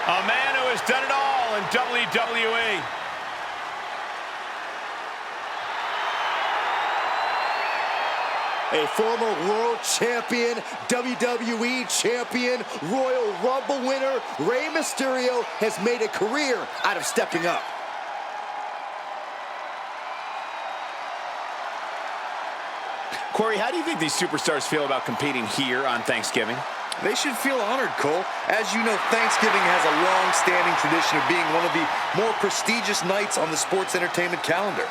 Speaker 2: A man who has done it all in WWE.
Speaker 3: A former world champion, WWE champion, Royal Rumble winner, Rey Mysterio has made a career out of stepping up.
Speaker 8: Corey, how do you think these superstars feel about competing here on Thanksgiving?
Speaker 5: They should feel honored, Cole. As you know, Thanksgiving has a long-standing tradition of being one of the more prestigious nights on the sports entertainment calendar.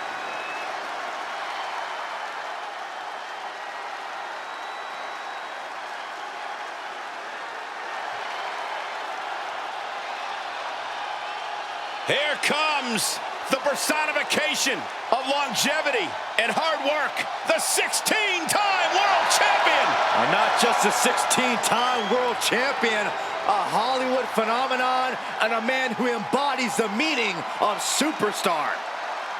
Speaker 2: Here comes the personification of longevity and hard work, the 16-time world champion.
Speaker 3: Not just a 16-time world champion, a Hollywood phenomenon, and a man who embodies the meaning of superstar.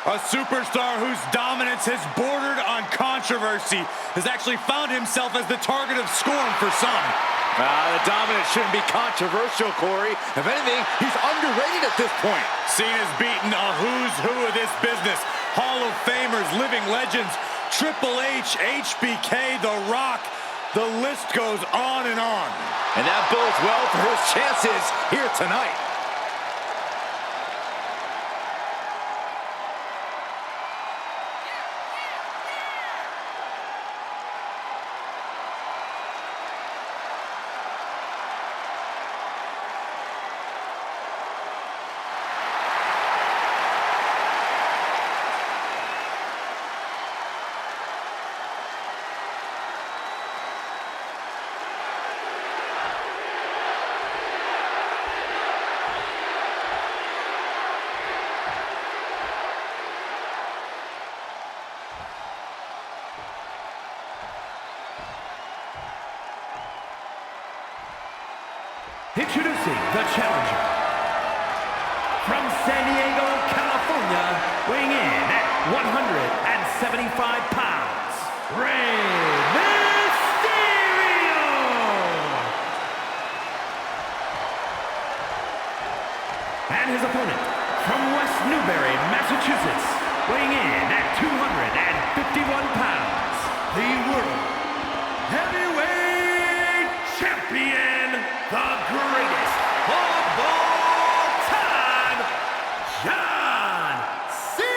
Speaker 5: A superstar whose dominance has bordered on controversy has actually found himself as the target of scorn for some.
Speaker 3: The dominance shouldn't be controversial, Corey. If anything, he's underrated at this point.
Speaker 5: Cena's beaten a who's who of this business. Hall of Famers, living legends, Triple H, HBK, The Rock. The list goes on and on.
Speaker 3: And that bodes well for his chances here tonight.
Speaker 1: Introducing the challenger. From San Diego, California, weighing in Mysterio! And his opponent, from West Newbury, Massachusetts, weighing in at 251 pounds, the World Heavyweight Champion, the greatest of all time, John Cena!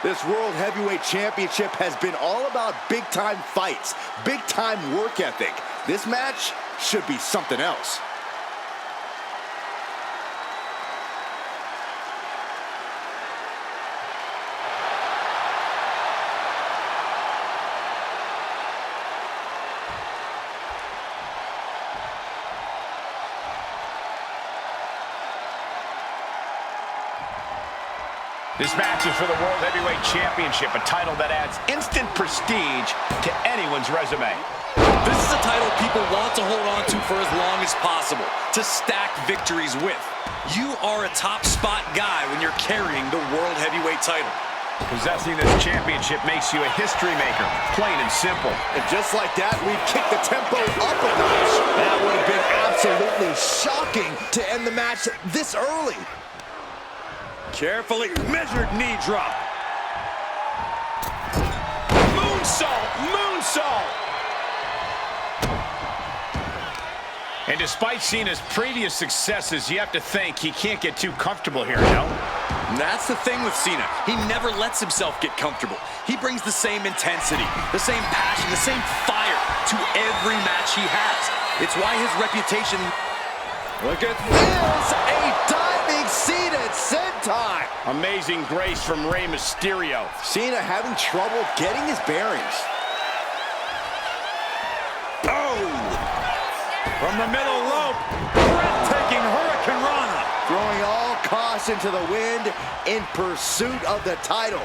Speaker 8: This World Heavyweight Championship has been all about big-time fights, big-time work ethic. This match should be something else.
Speaker 2: This match is for the World Heavyweight Championship, a title that adds instant prestige to anyone's resume.
Speaker 4: This is a title people want to hold on to for as long as possible, to stack victories with. You are a top spot guy when you're carrying the World Heavyweight title.
Speaker 2: Possessing this championship makes you a history maker, plain and simple.
Speaker 8: And just like that, we've kicked the tempo up a notch. That would have been absolutely shocking to end the match this early.
Speaker 5: Carefully measured knee drop.
Speaker 2: Moonsault! Moonsault! And despite Cena's previous successes, you have to think he can't get too comfortable here, no?
Speaker 4: That's the thing with Cena. He never lets himself get comfortable. He brings the same intensity, the same passion, the same fire to every match he has. It's why his reputation...
Speaker 8: Look at this! A diving Cena at senton!
Speaker 6: Amazing grace from Rey Mysterio.
Speaker 8: Cena having trouble getting his bearings.
Speaker 5: Oh! From the middle rope, breathtaking Hurricane Rana.
Speaker 8: Throwing all caution to the wind in pursuit of the title.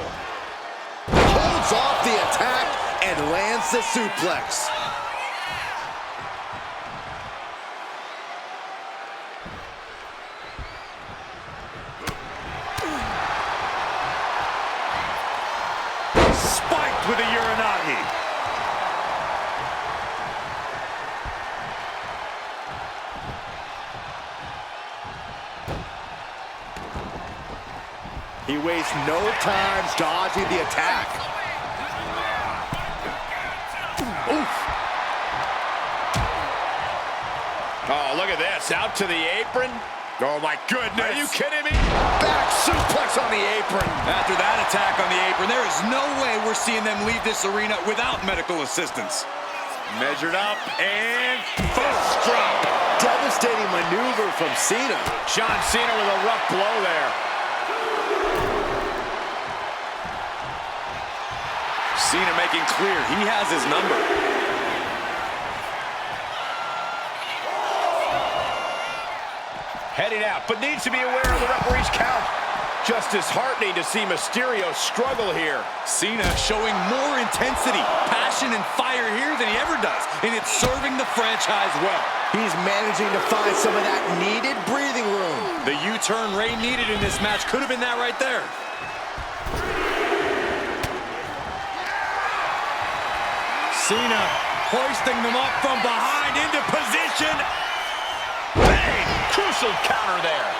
Speaker 8: Holds off the attack and lands the suplex.
Speaker 5: Spiked with a Uranagi.
Speaker 8: He wastes no time dodging the attack. Oof.
Speaker 6: Oh, look at this. Out to the apron.
Speaker 5: Oh, my goodness.
Speaker 6: Are you kidding me?
Speaker 8: Back suplex on the apron.
Speaker 4: After that attack on the apron, there is no way we're seeing them leave this arena without medical assistance.
Speaker 5: Measured up and fist drop.
Speaker 8: Devastating maneuver from Cena.
Speaker 6: John Cena with a rough blow there.
Speaker 4: Cena making clear he has his number.
Speaker 6: Heading out, but needs to be aware of the referee's count. Just disheartening to see Mysterio struggle here.
Speaker 4: Cena showing more intensity, passion, and fire here than he ever does, and it's serving the franchise well.
Speaker 8: He's managing to find some of that needed breathing room.
Speaker 4: The U-turn Rey needed in this match could have been that right there.
Speaker 5: Cena hoisting them up from behind into position.
Speaker 6: Bang! Crucial counter there.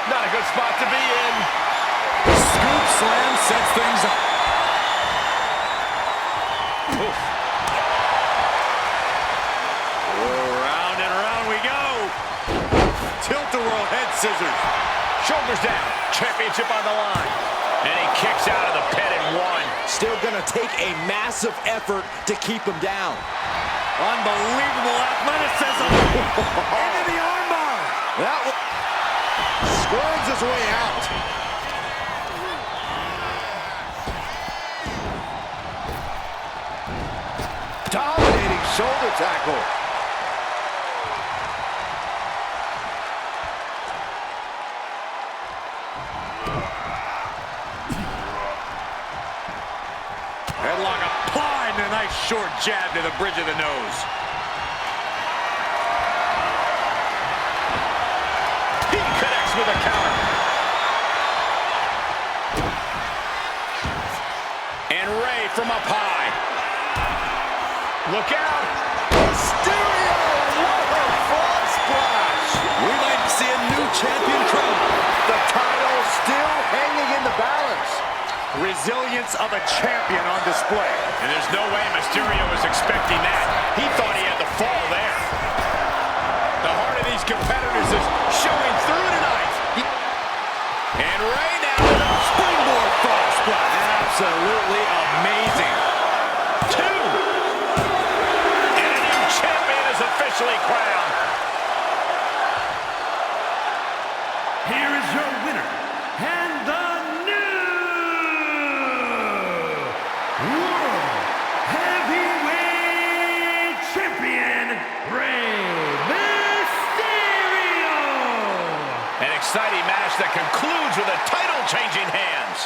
Speaker 6: Not a good spot to be in.
Speaker 4: Scoop slam sets things up.
Speaker 6: Oof.
Speaker 5: Round and round we go. Tilt-a-whirl head scissors.
Speaker 6: Shoulders down. Championship on the line. And he kicks out of the pin in one.
Speaker 8: Still gonna take a massive effort to keep him down.
Speaker 5: Unbelievable athleticism. Into the armbar.
Speaker 8: That squirms his way out. Dominating shoulder tackle.
Speaker 5: Headlock applied And a nice short jab to the bridge of the nose.
Speaker 2: He connects with a counter. And Ray from up high. Look out.
Speaker 3: Mysterio! What a frog splash!
Speaker 4: We might see a new champion crown.
Speaker 3: The title still hanging in the balance.
Speaker 5: Resilience of a champion on display.
Speaker 2: And there's no way Mysterio was expecting that. He thought he had the fall there. The heart of these competitors is showing through tonight. And Ray now with a springboard frog splash.
Speaker 5: Absolutely amazing.
Speaker 2: Two. And a new champion is officially crowned.
Speaker 1: Here is your winner, and the new World Heavyweight Champion, Rey Mysterio!
Speaker 2: An exciting match that concludes with a title-changing hands.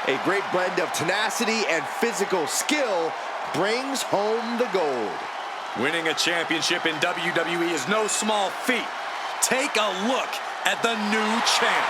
Speaker 3: A great blend of tenacity and physical skill brings home the gold.
Speaker 4: Winning a championship in WWE is no small feat. Take a look at the new champ.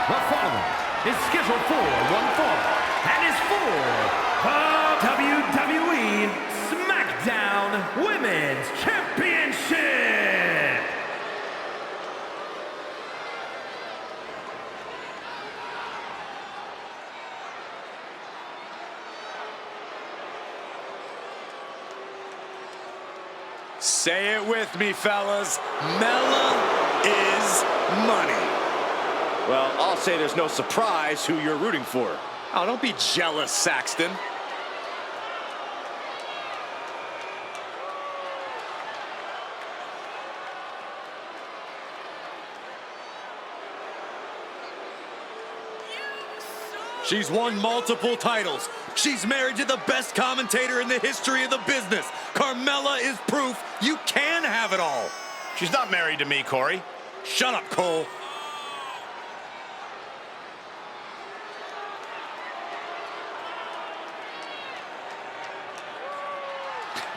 Speaker 1: The following is scheduled for one fall and is for the WWE SmackDown Women's Championship.
Speaker 5: Say it with me, fellas. Mella is money.
Speaker 8: Well, I'll say there's no surprise who you're rooting for.
Speaker 5: Oh, don't be jealous, Saxton. She's won multiple titles. She's married to the best commentator in the history of the business. Carmella is proof you can have it all.
Speaker 2: She's not married to me, Corey.
Speaker 5: Shut up, Cole.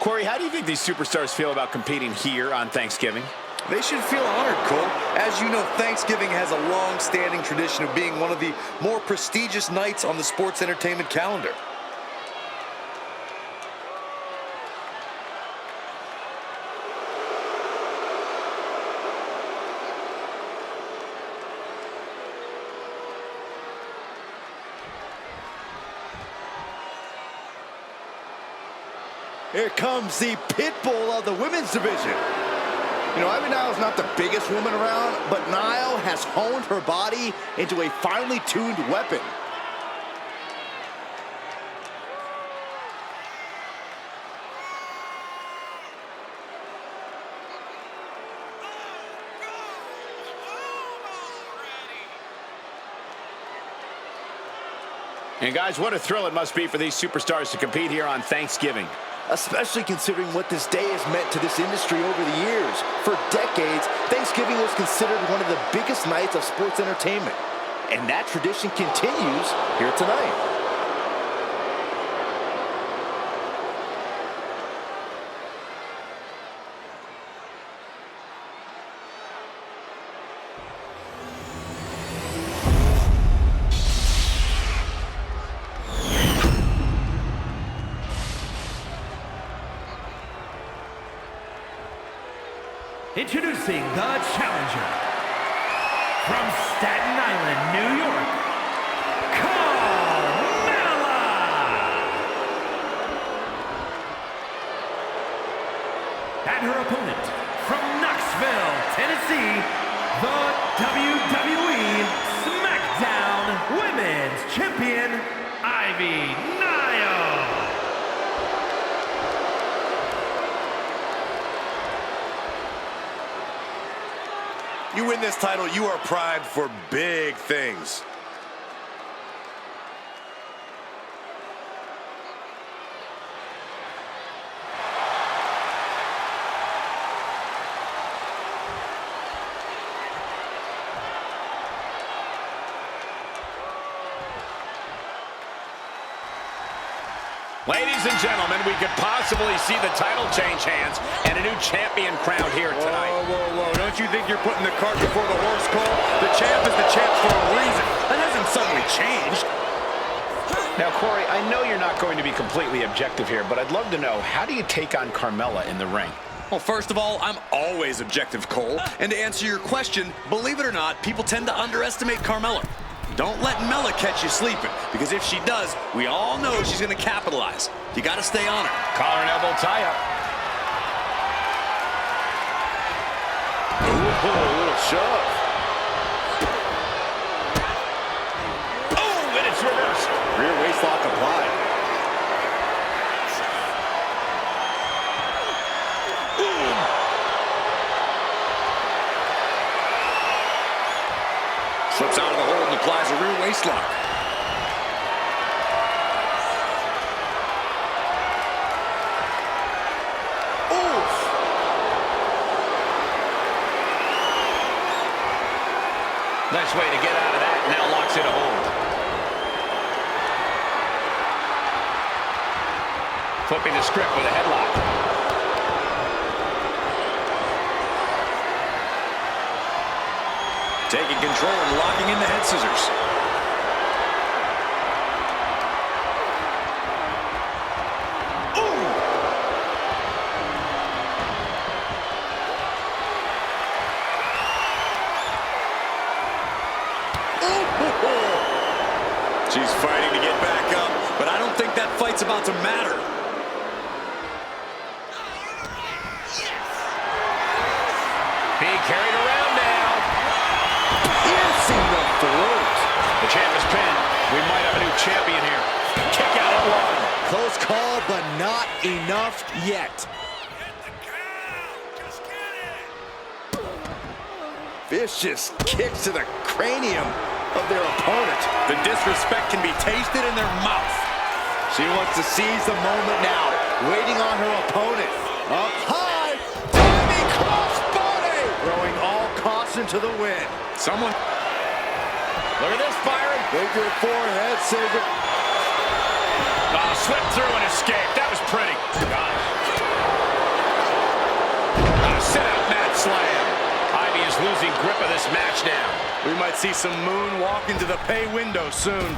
Speaker 6: Corey, how do you think these superstars feel about competing here on Thanksgiving?
Speaker 7: They should feel honored, Cole. As you know, Thanksgiving has a long-standing tradition of being one of the more prestigious nights on the sports entertainment calendar.
Speaker 8: Here comes the pit bull of the women's division. You know, Ivy Nile is not the biggest woman around, but Nile has honed her body into a finely tuned weapon.
Speaker 6: And guys, what a thrill it must be for these superstars to compete here on Thanksgiving.
Speaker 8: Especially considering what this day has meant to this industry over the years. For decades, Thanksgiving was considered one of the biggest nights of sports entertainment. And that tradition continues here tonight.
Speaker 1: Introducing the challenger from Staten Island, New York, Carmella. And her opponent from Knoxville, Tennessee, the WWE SmackDown Women's Champion, Ivy Nile.
Speaker 7: You win this title, you are primed for big things.
Speaker 2: Ladies and gentlemen, we could possibly see the title change hands and a new champion crowned here tonight.
Speaker 5: Whoa. Don't you think you're putting the cart before the horse, Cole? The champ is the champ for a reason. That hasn't suddenly changed.
Speaker 6: Now, Corey, I know you're not going to be completely objective here, but I'd love to know, how do you take on Carmella in the ring?
Speaker 4: Well, first of all, I'm always objective, Cole. And to answer your question, believe it or not, people tend to underestimate Carmella. Don't let Mella catch you sleeping, because if she does, we all know she's going to capitalize. You got to stay on her.
Speaker 6: Collar and elbow tie-up.
Speaker 8: Ooh, a little shove.
Speaker 6: Oh, and it's reversed.
Speaker 8: Rear waist lock applied.
Speaker 4: Slips out of the hold and applies a rear waist lock.
Speaker 8: Oof.
Speaker 6: Nice way to get out of that. Now locks in a hold. Flipping the script with a headlock.
Speaker 4: Taking control and locking in the head scissors. Ooh! She's fighting to get back up, but I don't think that fight's about to matter.
Speaker 6: Being carried around now. The champ is pinned. We might have a new champion here. Kick out at one.
Speaker 8: Close call, but not enough yet. Vicious kicks to the cranium of their opponent.
Speaker 4: The disrespect can be tasted in their mouth.
Speaker 8: She wants to seize the moment now, waiting on her opponent. Up high, Tammy crossbody, throwing all caution to the wind.
Speaker 4: Someone...
Speaker 6: Look at this, Byron.
Speaker 8: Figure forehead saver.
Speaker 6: Oh, slipped through and escaped. That was pretty. Got it.
Speaker 2: losing grip of this match now.
Speaker 7: We might see some moonwalk into the pay window soon.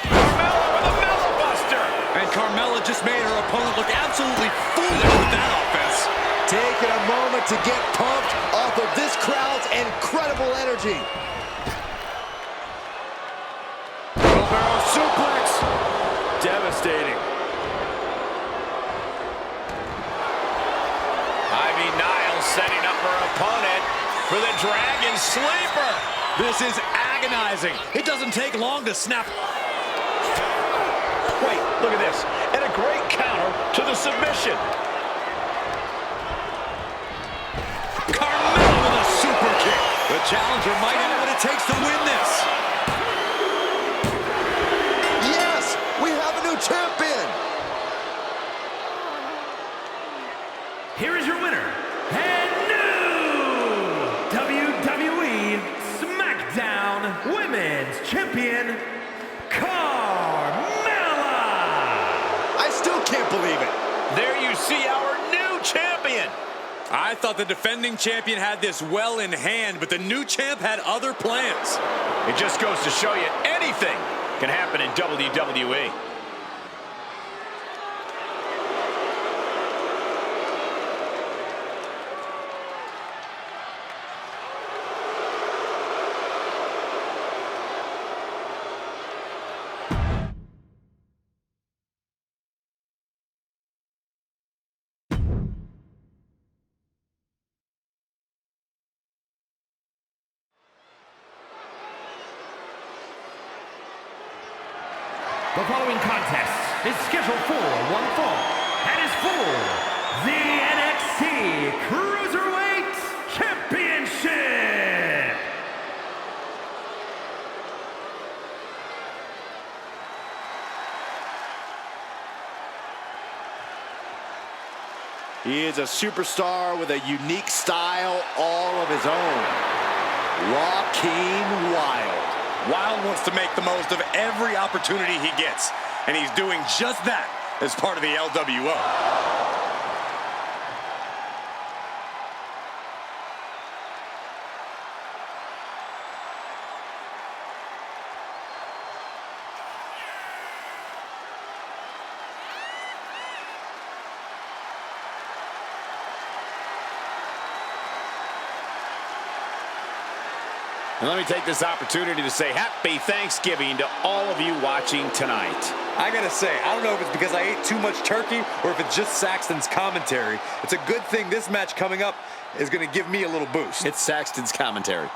Speaker 2: Carmella with a Mellow Buster.
Speaker 4: And Carmella just made her opponent look absolutely foolish with that offense.
Speaker 3: Taking a moment to get pumped off of this crowd's incredible energy.
Speaker 2: Wheelbarrow suplex. Devastating. Ivy Nile setting up her opponent for the Dragon Sleeper.
Speaker 4: This is agonizing. It doesn't take long to snap.
Speaker 6: Wait, look at this. And a great counter to the submission.
Speaker 4: Carmella with a super kick. The challenger might have what it takes to win this.
Speaker 3: Yes, we have a new champion.
Speaker 1: Here is your winner, and new WWE SmackDown Women's Champion, Carmella!
Speaker 3: I still can't believe it.
Speaker 2: There you see our new champion.
Speaker 4: I thought the defending champion had this well in hand, but the new champ had other plans.
Speaker 2: It just goes to show you anything can happen in WWE.
Speaker 1: The following contest is scheduled for one fall and is for the NXT Cruiserweight Championship.
Speaker 3: He is a superstar with a unique style all of his own. Joaquin Wilde.
Speaker 4: Wilde wants to make the most of every opportunity he gets, and he's doing just that as part of the LWO.
Speaker 6: And let me take this opportunity to say happy Thanksgiving to all of you watching tonight.
Speaker 7: I gotta say, I don't know if it's because I ate too much turkey or if it's just Saxton's commentary. It's a good thing this match coming up is gonna give me a little boost.
Speaker 3: It's Saxton's commentary.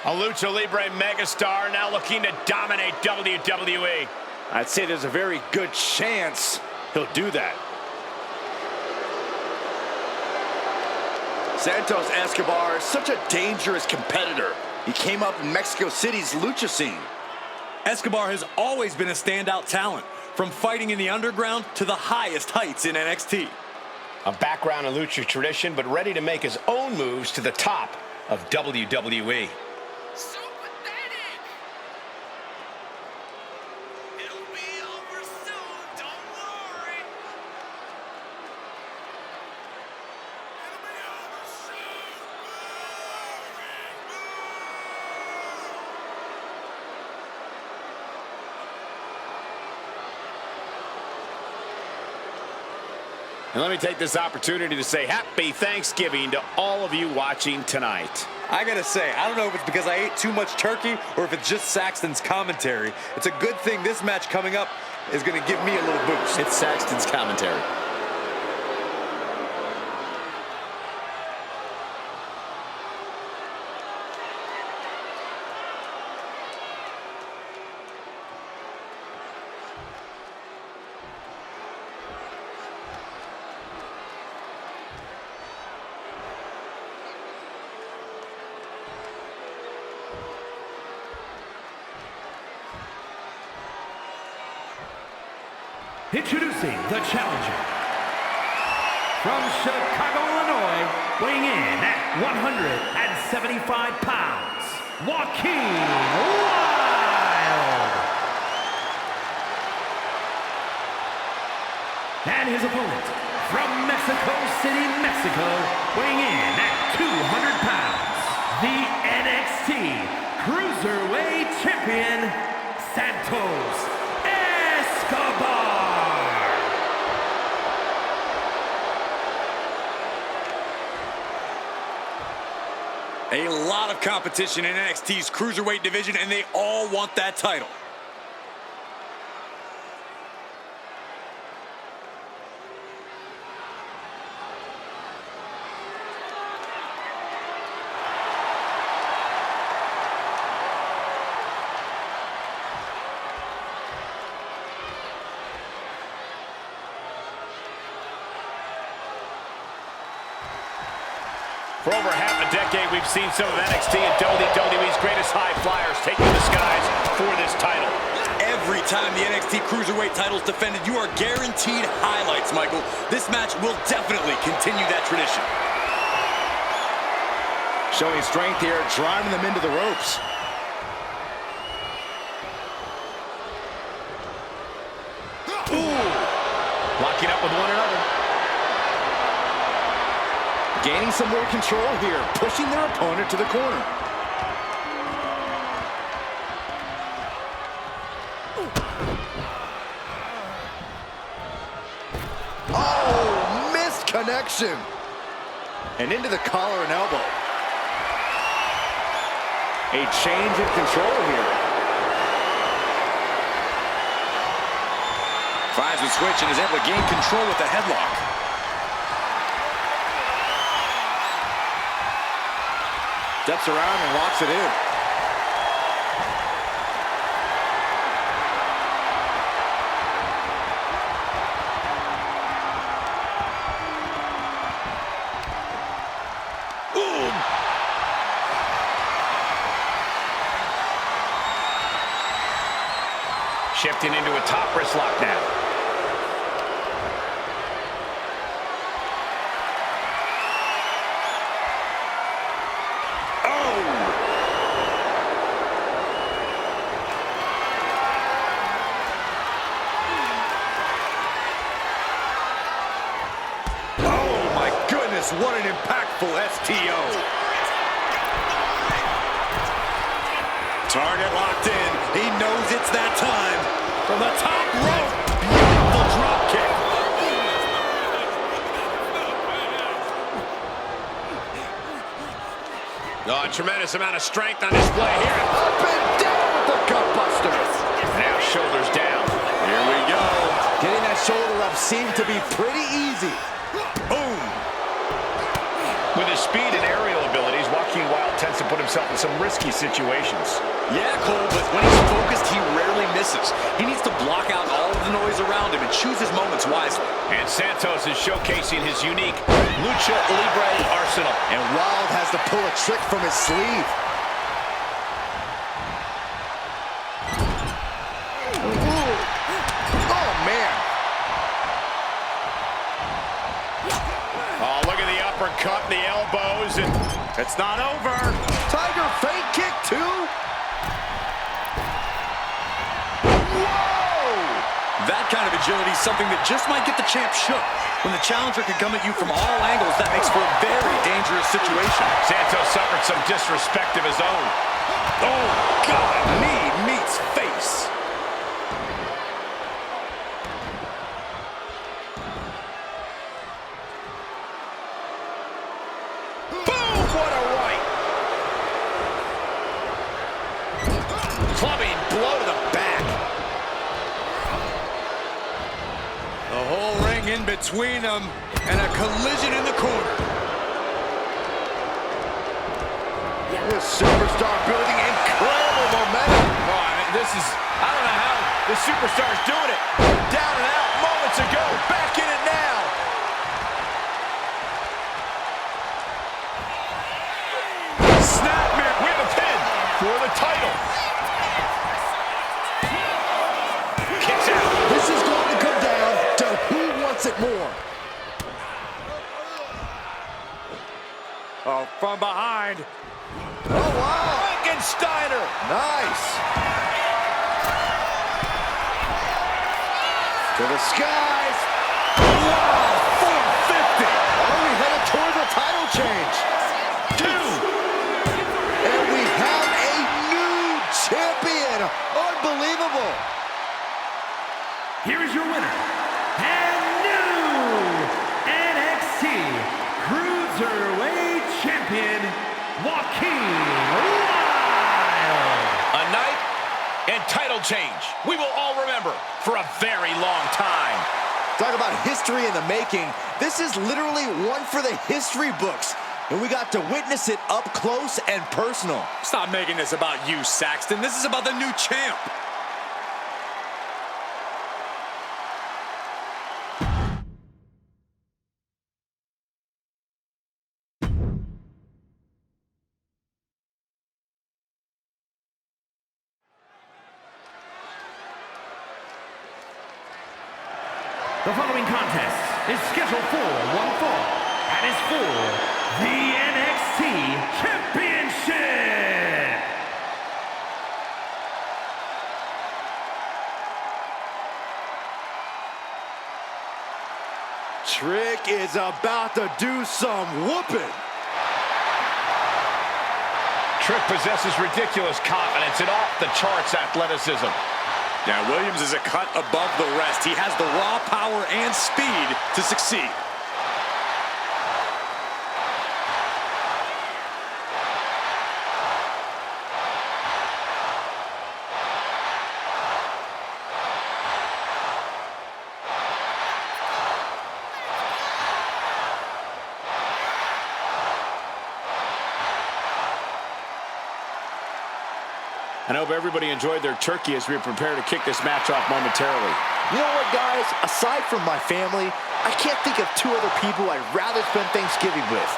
Speaker 6: A Lucha Libre megastar now looking to dominate WWE.
Speaker 3: I'd say there's a very good chance he'll do that. Santos Escobar is such a dangerous competitor. He came up in Mexico City's lucha scene.
Speaker 4: Escobar has always been a standout talent, from fighting in the underground to the highest heights in NXT.
Speaker 6: A background in lucha tradition, but ready to make his own moves to the top of WWE.
Speaker 9: So pathetic! It'll be over soon, don't worry! It'll be over soon!
Speaker 6: And let me take this opportunity to say happy Thanksgiving to all of you watching tonight.
Speaker 7: I gotta say, I don't know if it's because I ate too much turkey or if it's just Saxton's commentary. It's a good thing this match coming up is gonna give me a little boost.
Speaker 3: It's Saxton's commentary.
Speaker 1: Introducing the challenger. From Chicago, Illinois, weighing in at 175 pounds, Joaquin Wilde. And his opponent, from Mexico City, Mexico, weighing in at 200 pounds, the NXT Cruiserweight Champion, Santos Escobar.
Speaker 4: A lot of competition in NXT's Cruiserweight division, and they all want that title.
Speaker 2: For over half a decade, we've seen some of NXT and WWE's greatest high flyers taking the skies for this title.
Speaker 4: Every time the NXT Cruiserweight title is defended, you are guaranteed highlights, Michael. This match will definitely continue that tradition.
Speaker 8: Showing strength here, driving them into the ropes.
Speaker 2: Ooh. Locking up with one another.
Speaker 8: Gaining some more control here, pushing their opponent to the corner. Oh, missed connection. And into the collar and elbow. A change in control here. Finds the switch and is able to gain control with the headlock. Steps around and locks it in.
Speaker 2: Boom! Shifting into a top wrist lock now.
Speaker 5: What an impactful STO. Target locked in. He knows it's that time. From the top rope. Beautiful drop kick.
Speaker 2: Oh, a tremendous amount of strength on display here.
Speaker 8: Up and down with the gut busters.
Speaker 2: Now shoulders down.
Speaker 5: Here we go.
Speaker 8: Getting that shoulder up seemed to be pretty easy.
Speaker 5: Boom.
Speaker 6: With his speed and aerial abilities, Joaquin Wilde tends to put himself in some risky situations.
Speaker 4: Yeah, Cole, but when he's focused, he rarely misses. He needs to block out all of the noise around him and choose his moments wisely.
Speaker 2: And Santos is showcasing his unique Lucha Libre arsenal.
Speaker 8: And Wilde has to pull a trick from his sleeve. Oh, man.
Speaker 2: Oh, look at the uppercut, the elbows, and it's not over.
Speaker 8: Tiger feint kick, too. That kind of agility is something that just might get the champ shook. When the challenger can come at you from all angles, that makes for a very dangerous situation.
Speaker 2: Santos suffered some disrespect of his own.
Speaker 8: Oh, God, knee meets face.
Speaker 2: Boom, what a right. Clubbing blow to the back.
Speaker 5: The whole ring in between them, and a collision in the corner.
Speaker 8: This superstar building incredible momentum.
Speaker 2: Oh, I mean, I don't know how the superstar's doing it. Down and out moments ago, back in it now. Snapmare with a pin for the title. Kicks out.
Speaker 8: This is going to come down to who wants it more.
Speaker 5: Oh, from behind.
Speaker 8: Oh, wow.
Speaker 2: Can
Speaker 3: Steiner. Nice. To the skies. Wow, 450. Are we headed towards a title change? 2. And we have a new champion. Unbelievable.
Speaker 1: Here is your winner, and new NXT Cruiserweight Champion, Joaquin Wilde.
Speaker 2: A night and title change we will all remember for a very long time.
Speaker 3: Talk about history in the making. This is literally one for the history books. And we got to witness it up close and personal.
Speaker 4: Stop making this about you, Saxton. This is about the new champ.
Speaker 1: The following contest is scheduled for one fall and is for the NXT Championship.
Speaker 3: Trick is about to do some whooping.
Speaker 6: Trick possesses ridiculous confidence and off-the-charts athleticism.
Speaker 4: Now, Williams is a cut above the rest. He has the raw power and speed to succeed.
Speaker 6: I hope everybody enjoyed their turkey as we prepare to kick this match off momentarily.
Speaker 8: You know what, guys? Aside from my family, I can't think of 2 other people I'd rather spend Thanksgiving with.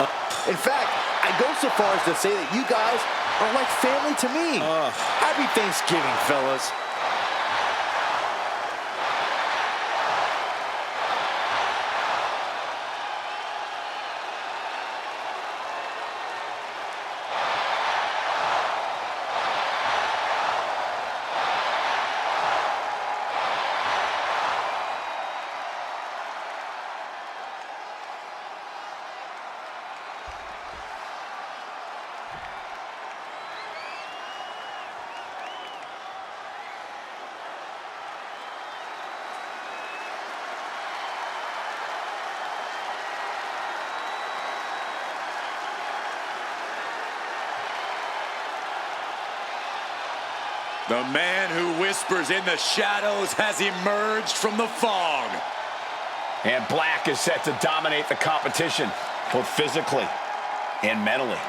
Speaker 8: In fact, I go so far as to say that you guys are like family to me. Happy Thanksgiving, fellas.
Speaker 4: The man who whispers in the shadows has emerged from the fog.
Speaker 6: And Black is set to dominate the competition, both physically and mentally.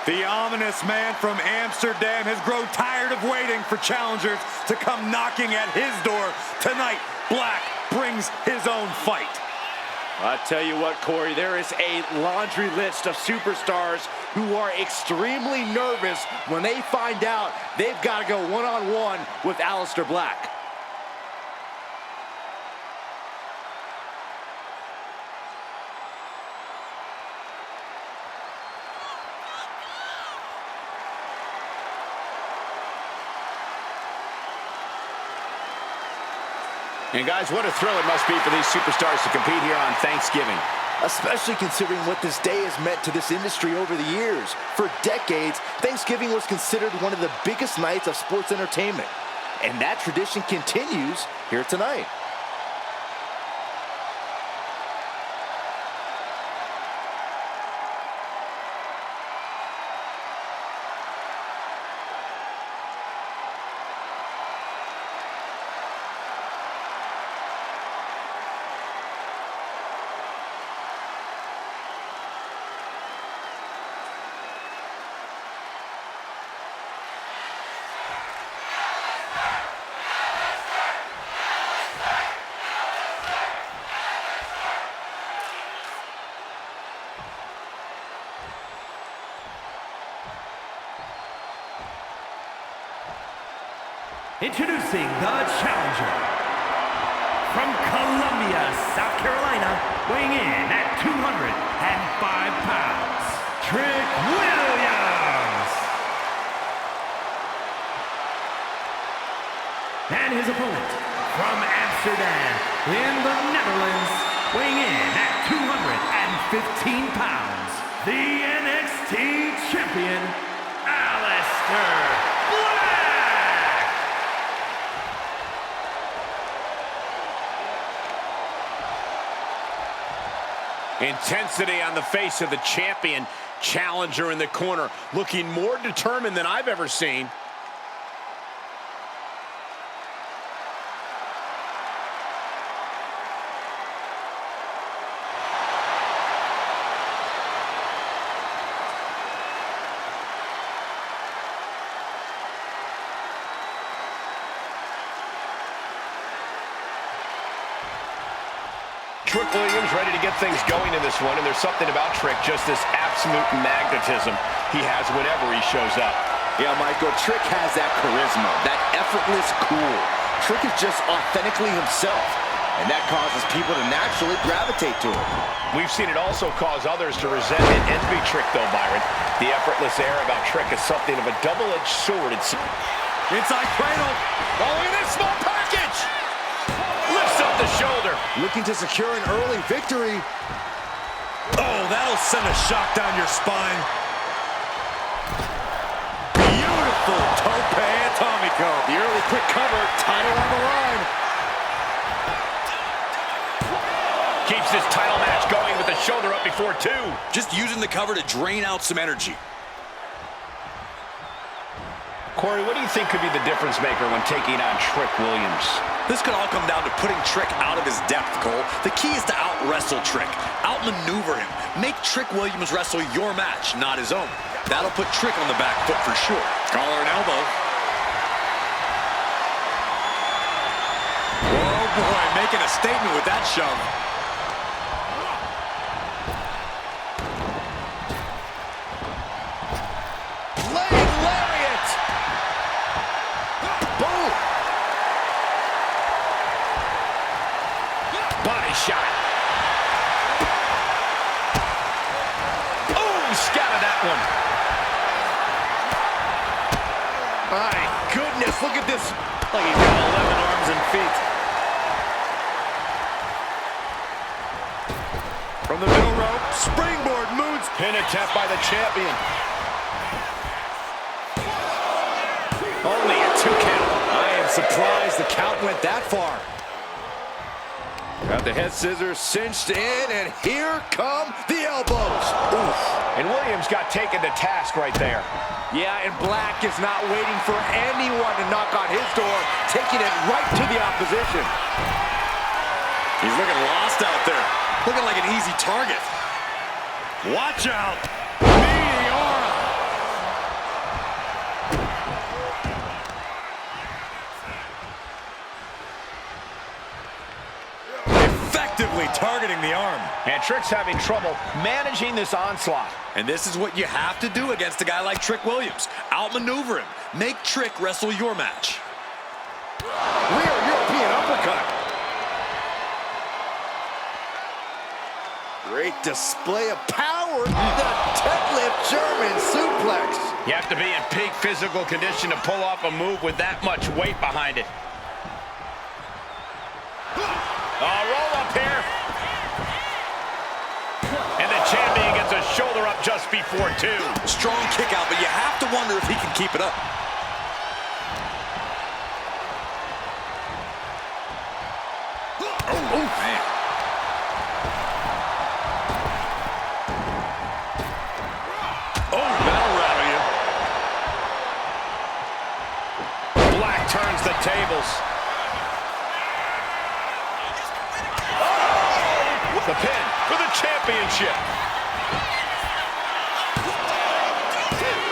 Speaker 5: The ominous man from Amsterdam has grown tired of waiting for challengers to come knocking at his door. Tonight, Black brings his own fight.
Speaker 8: I tell you what, Corey, there is a laundry list of superstars who are extremely nervous when they find out they've got to go one-on-one with Aleister Black.
Speaker 6: And guys, what a thrill it must be for these superstars to compete here on Thanksgiving.
Speaker 8: Especially considering what this day has meant to this industry over the years. For decades, Thanksgiving was considered one of the biggest nights of sports entertainment. And that tradition continues here tonight.
Speaker 1: Introducing the challenger. From Columbia, South Carolina, weighing in at 205 pounds, Trick Williams. And his opponent, from Amsterdam, in the Netherlands, weighing in at 215 pounds, the NXT champion, Aleister.
Speaker 6: Intensity on the face of the champion. Challenger in the corner, looking more determined than I've ever seen. Trick Williams ready to get things going in this one, and there's something about Trick, just this absolute magnetism he has whenever he shows up.
Speaker 8: Yeah, Michael, Trick has that charisma, that effortless cool. Trick is just authentically himself, and that causes people to naturally gravitate to him.
Speaker 6: We've seen it also cause others to resent and envy Trick, though, Byron. The effortless air about Trick is something of a double-edged sword.
Speaker 2: Inside cradle. Oh, look at this small package. Lifts up the shoulder.
Speaker 3: Looking to secure an early victory.
Speaker 5: Oh, that'll send a shock down your spine. Beautiful tope atomico.
Speaker 3: The early quick cover, title on the line.
Speaker 6: Keeps this title match going with the shoulder up before two.
Speaker 4: Just using the cover to drain out some energy.
Speaker 6: Corey, what do you think could be the difference maker when taking on Trick Williams?
Speaker 4: This could all come down to putting Trick out of his depth, Cole. The key is to out-wrestle Trick, out-maneuver him. Make Trick Williams wrestle your match, not his own. That'll put Trick on the back foot for sure. Collar and elbow.
Speaker 5: Oh boy, making a statement with that shove.
Speaker 6: Shot. Oh, scattered that one.
Speaker 3: My goodness, look at this.
Speaker 8: Like he's got 11 arms and feet.
Speaker 5: From the middle rope, springboard moves.
Speaker 6: Pin attempt by the champion.
Speaker 3: Only a 2 count. I am surprised the count went that far. Got the head scissors cinched in, and here come the elbows.
Speaker 6: Oof. And Williams got taken to task right there.
Speaker 3: Yeah, and Black is not waiting for anyone to knock on his door, taking it right to the opposition.
Speaker 4: He's looking lost out there. Looking like an easy target.
Speaker 5: Watch out. Meteora. Effectively targeting the arm.
Speaker 6: And Trick's having trouble managing this onslaught.
Speaker 4: And this is what you have to do against a guy like Trick Williams. Outmaneuver him. Make Trick wrestle your match.
Speaker 3: Rear European uppercut. Great display of power. The deadlift German suplex.
Speaker 6: You have to be in peak physical condition to pull off a move with that much weight behind it. Roll up here. And the champion gets a shoulder up just before two.
Speaker 4: Strong kick out, but you have to wonder if he can keep it up.
Speaker 6: Oh, man.
Speaker 5: Oh, that'll rattle you.
Speaker 6: Black turns the tables. The pin for the championship.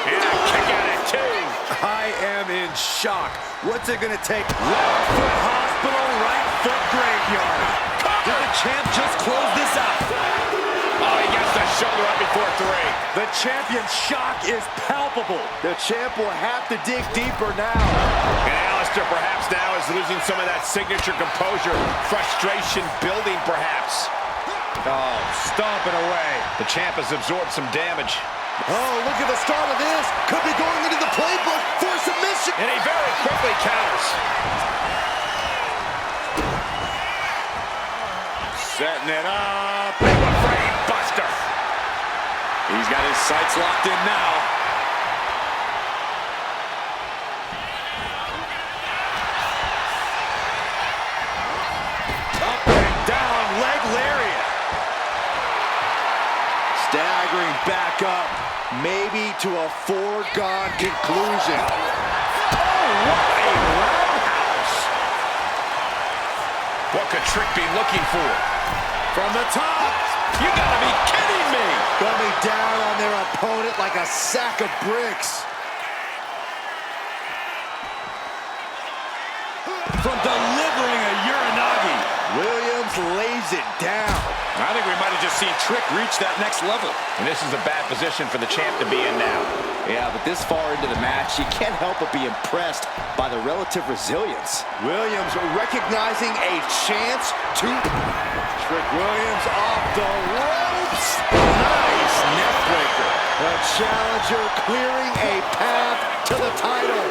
Speaker 6: And a kick out at two.
Speaker 3: I am in shock. What's it going to take? Left foot hospital, right foot graveyard. Did the champ just close this out?
Speaker 6: Oh, he gets the
Speaker 2: shoulder up before 3.
Speaker 5: The champion's shock is palpable.
Speaker 8: The champ will have to dig deeper now.
Speaker 2: And Aleister perhaps now is losing some of that signature composure. Frustration building perhaps.
Speaker 5: Oh, stomping away.
Speaker 6: The champ has absorbed some damage.
Speaker 8: Oh, look at the start of this. Could be going into the playbook for submission.
Speaker 2: And he very quickly counters.
Speaker 5: Setting it up.
Speaker 2: Big one frame buster.
Speaker 4: He's got his sights locked in now.
Speaker 5: Up and down, leg lariat.
Speaker 8: Staggering back up, maybe to a foregone conclusion.
Speaker 2: Oh, what a roundhouse. What could Trick be looking for?
Speaker 5: From the top.
Speaker 2: You gotta be kidding me.
Speaker 8: Coming down on their opponent like a sack of bricks.
Speaker 5: From delivering a Uranagi.
Speaker 8: Williams lays it down.
Speaker 4: I think we might have just seen Trick reach that next level.
Speaker 6: And this is a bad position for the champ to be in now.
Speaker 8: Yeah, but this far into the match, you can't help but be impressed by the relative resilience. Williams recognizing a chance to... Trick Williams off the ropes. Nice neck breaker. The challenger clearing a path to the title.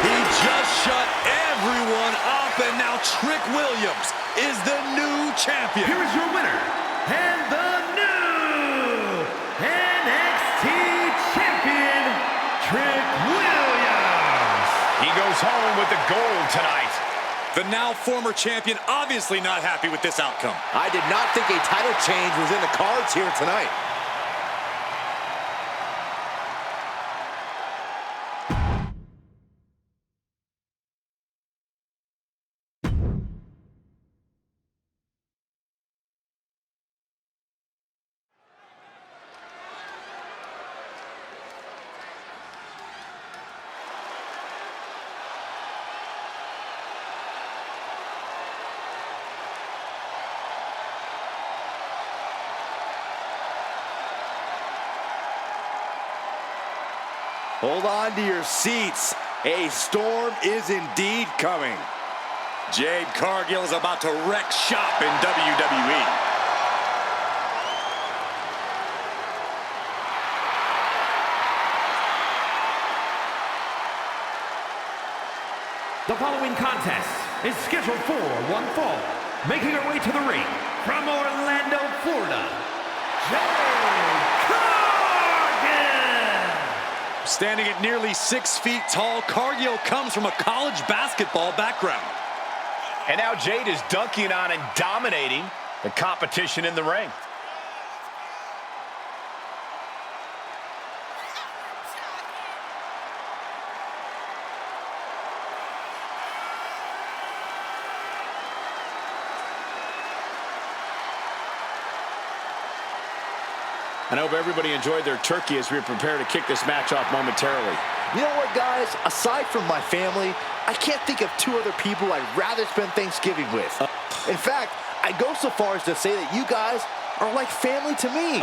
Speaker 4: He just shut everyone up, and now Trick Williams is the new champion.
Speaker 1: Here is your winner, and the new NXT champion, Trick Williams.
Speaker 2: He goes home with the gold tonight.
Speaker 4: The now former champion obviously not happy with this outcome.
Speaker 8: I did not think a title change was in the cards here tonight. Hold on to your seats. A storm is indeed coming.
Speaker 4: Jade Cargill is about to wreck shop in WWE.
Speaker 1: The following contest is scheduled for one fall. Making her way to the ring from Orlando, Florida, Jade Cargill.
Speaker 4: Standing at nearly 6 feet tall, Cargill comes from a college basketball background.
Speaker 6: And now Jade is dunking on and dominating the competition in the ring.
Speaker 3: I hope everybody enjoyed their turkey as we prepare to kick this match off momentarily.
Speaker 8: You know what, guys? Aside from my family, I can't think of two other people I'd rather spend Thanksgiving with. In fact, I'd go so far as to say that you guys are like family to me.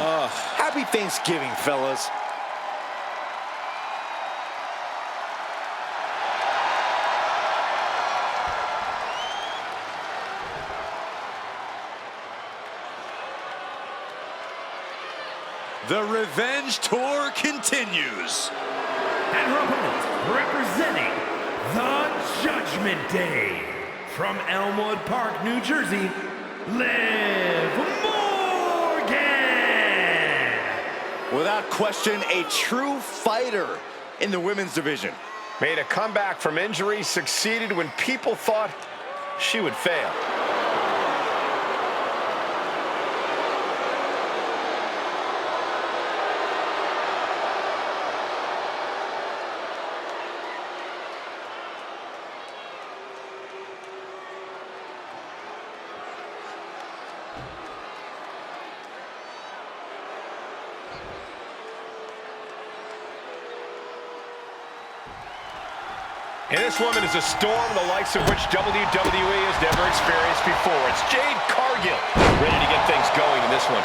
Speaker 8: Happy Thanksgiving, fellas.
Speaker 4: The revenge tour continues.
Speaker 1: And her opponent, representing the Judgment Day, from Elmwood Park, New Jersey, Liv Morgan.
Speaker 8: Without question, a true fighter in the women's division.
Speaker 6: Made a comeback from injury, succeeded when people thought she would fail. And this woman is a storm the likes of which WWE has never experienced before. It's Jade Cargill ready to get things going in this one.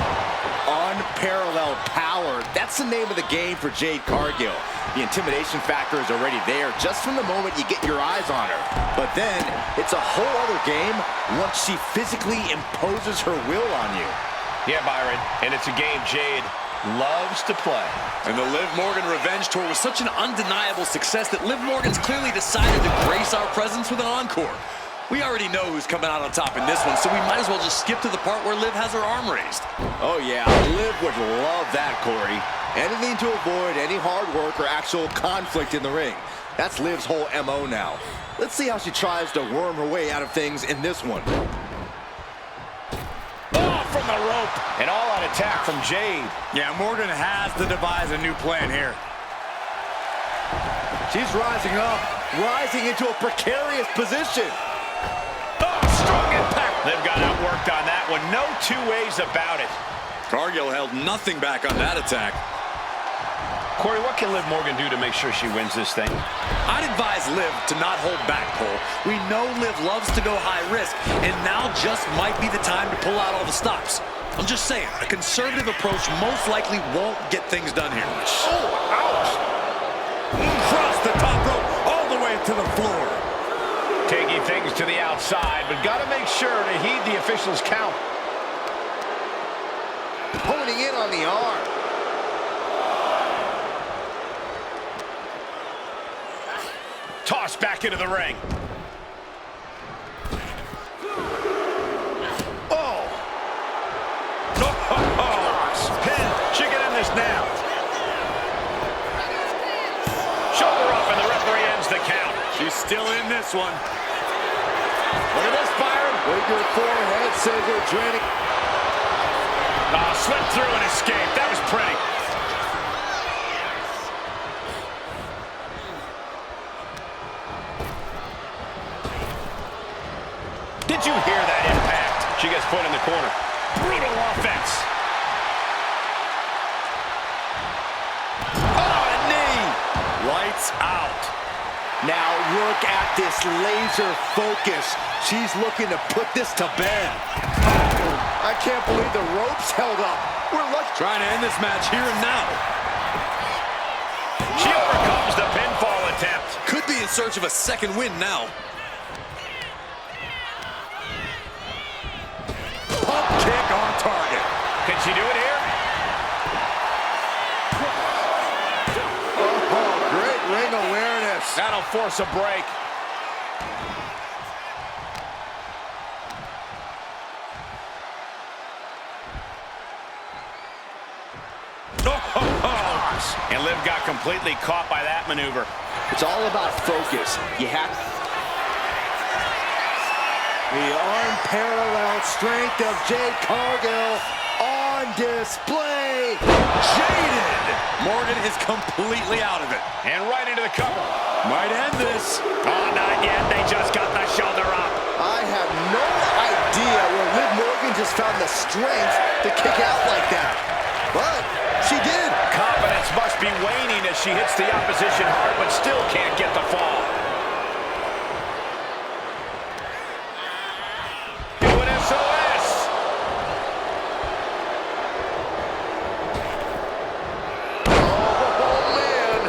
Speaker 8: Unparalleled power. That's the name of the game for Jade Cargill. The intimidation factor is already there just from the moment you get your eyes on her. But then it's a whole other game once she physically imposes her will on you.
Speaker 6: Yeah, Byron, and it's a game Jade loves to play.
Speaker 4: And the Liv Morgan revenge tour was such an undeniable success that Liv Morgan's clearly decided to grace our presence with an encore. We already know who's coming out on top in this one, so we might as well just skip to the part where Liv has her arm raised.
Speaker 8: Oh yeah, Liv would love that, Corey. Anything to avoid any hard work or actual conflict in the ring. That's Liv's whole MO now. Let's see how she tries to worm her way out of things in this one.
Speaker 6: Oh, from the rope. An all-out attack from Jade.
Speaker 5: Yeah, Morgan has to devise a new plan here.
Speaker 8: She's rising up, rising into a precarious position.
Speaker 6: Oh, strong impact. Liv got outworked on that one. No two ways about it.
Speaker 4: Cargill held nothing back on that attack.
Speaker 6: Corey, what can Liv Morgan do to make sure she wins this thing?
Speaker 4: I'd advise Liv to not hold back, Cole. We know Liv loves to go high risk, and now just might be the time to pull out all the stops. I'm just saying, a conservative approach most likely won't get things done here.
Speaker 5: Oh, ouch! Cross the top rope all the way to the floor.
Speaker 6: Taking things to the outside, but got to make sure to heed the officials' count.
Speaker 8: Honing in on the arm.
Speaker 6: Tossed back into the ring. Oh! Pin. She can end this now. Shoulder up, and the referee ends the count.
Speaker 5: She's still in this one.
Speaker 8: Look at this, Byron. Bigger forehead scissor draining.
Speaker 6: Slipped through and escaped. That was pretty. Did you hear that impact? She gets put in the corner. Brutal offense.
Speaker 8: Oh, a knee.
Speaker 5: Lights out.
Speaker 8: Now look at this laser focus. She's looking to put this to bed. I can't believe the ropes held up. We're lucky.
Speaker 4: Trying to end this match here and now.
Speaker 6: She overcomes the pinfall attempt.
Speaker 4: Could be in search of a second win now.
Speaker 5: Pump kick on target.
Speaker 6: Can she do it here?
Speaker 8: Oh, great ring awareness.
Speaker 6: That'll force a break. And Liv got completely caught by that maneuver.
Speaker 8: It's all about focus. You have the unparalleled strength of Jade Cargill on display.
Speaker 4: Jaded! Morgan is completely out of it.
Speaker 6: And right into the cover.
Speaker 5: Might end this.
Speaker 6: Oh, not yet. They just got the shoulder up.
Speaker 8: I have no idea where Liv Morgan just found the strength to kick out like that. But she did.
Speaker 6: Confidence must be waning as she hits the opposition hard, but still can't get the fall. Doing SOS.
Speaker 8: Oh, man.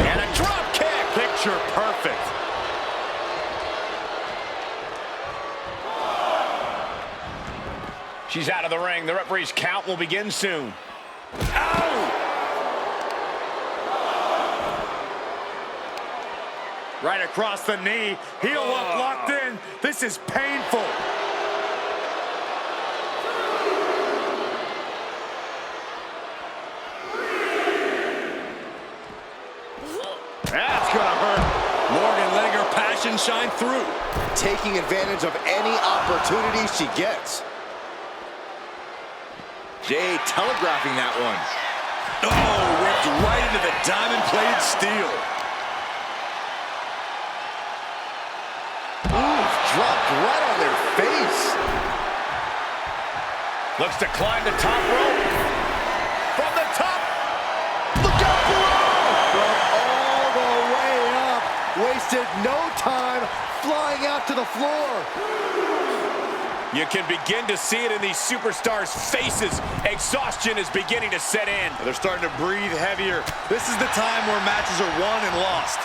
Speaker 6: And a drop kick.
Speaker 5: Picture perfect.
Speaker 6: She's out of the ring. The referee's count will begin soon.
Speaker 5: Ow! Right across the knee. Heel hook locked in. This is painful.
Speaker 6: That's gonna hurt.
Speaker 4: Morgan letting her passion shine through.
Speaker 8: Taking advantage of any opportunity she gets. Jade telegraphing that one.
Speaker 4: Oh, whipped right into the diamond-plated steel.
Speaker 8: Ooh, dropped right on their face.
Speaker 6: Looks to climb the top rope. From the top.
Speaker 8: Look out below! From all the way up.
Speaker 7: wasted no time flying out to the floor.
Speaker 2: You can begin to see it in these superstars' faces. Exhaustion is beginning to set in.
Speaker 5: They're starting to breathe heavier. This is the time where matches are won and lost.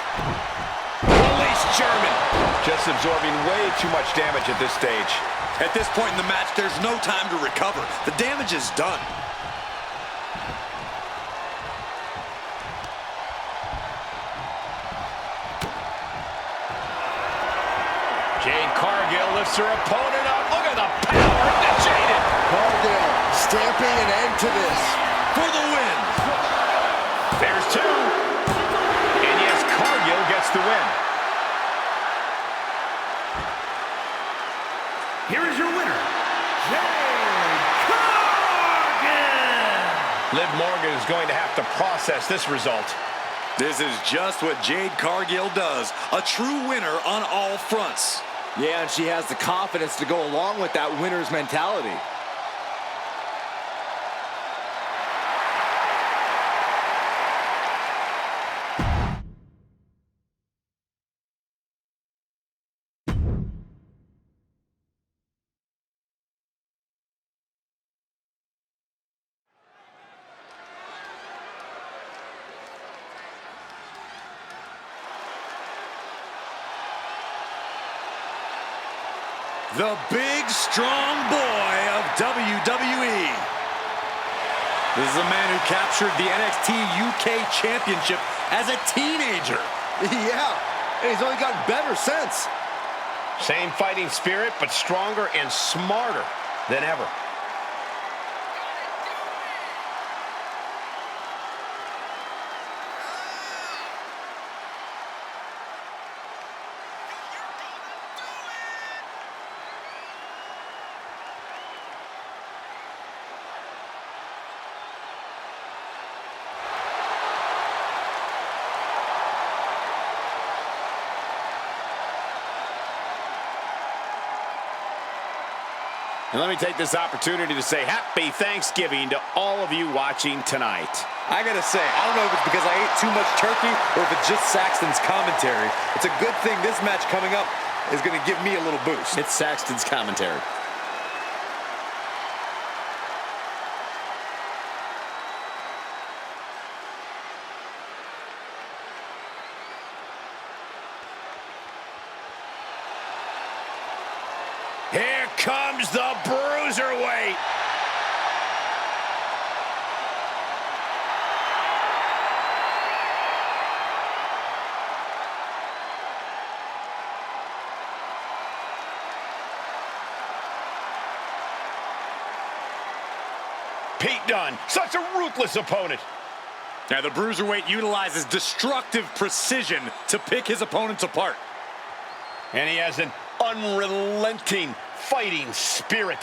Speaker 2: Release German.
Speaker 6: Just absorbing way too much damage at this stage.
Speaker 5: At this point in the match, there's no time to recover. The damage is done.
Speaker 2: Jade Cargill lifts her opponent up. Look at the power of Jade.
Speaker 7: Cargill stamping an end to this.
Speaker 5: For the win.
Speaker 2: There's two. And yes, Cargill gets the win.
Speaker 1: Here is your winner, Jade Cargill!
Speaker 6: Liv Morgan is going to have to process this result.
Speaker 5: This is just what Jade Cargill does. A true winner on all fronts.
Speaker 8: Yeah, and she has the confidence to go along with that winner's mentality.
Speaker 5: The big, strong boy of WWE. This is a man who captured the NXT UK Championship as a teenager.
Speaker 7: Yeah, and he's only gotten better since.
Speaker 6: Same fighting spirit, but stronger and smarter than ever.
Speaker 2: And let me take this opportunity to say happy Thanksgiving to all of you watching tonight.
Speaker 7: I gotta say, I don't know if it's because I ate too much turkey or if it's just Saxton's commentary. It's a good thing this match coming up is gonna give me a little boost.
Speaker 8: It's Saxton's commentary.
Speaker 2: Here comes the Bruiserweight.
Speaker 6: Pete Dunne, such a ruthless opponent.
Speaker 5: Now, the Bruiserweight utilizes destructive precision to pick his opponents apart.
Speaker 6: And he has an unrelenting fighting spirit.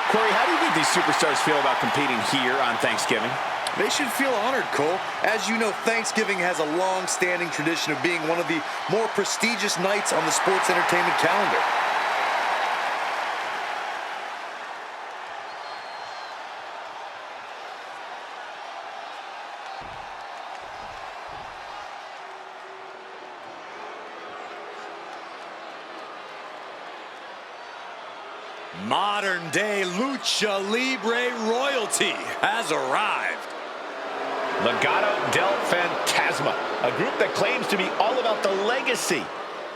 Speaker 2: Corey, how do you think these superstars feel about competing here on Thanksgiving?
Speaker 7: They should feel honored, Cole. As you know, Thanksgiving has a long-standing tradition of being one of the more prestigious nights on the sports entertainment calendar.
Speaker 5: Modern-day Lucha Libre royalty has arrived.
Speaker 6: Legado del Fantasma, a group that claims to be all about the legacy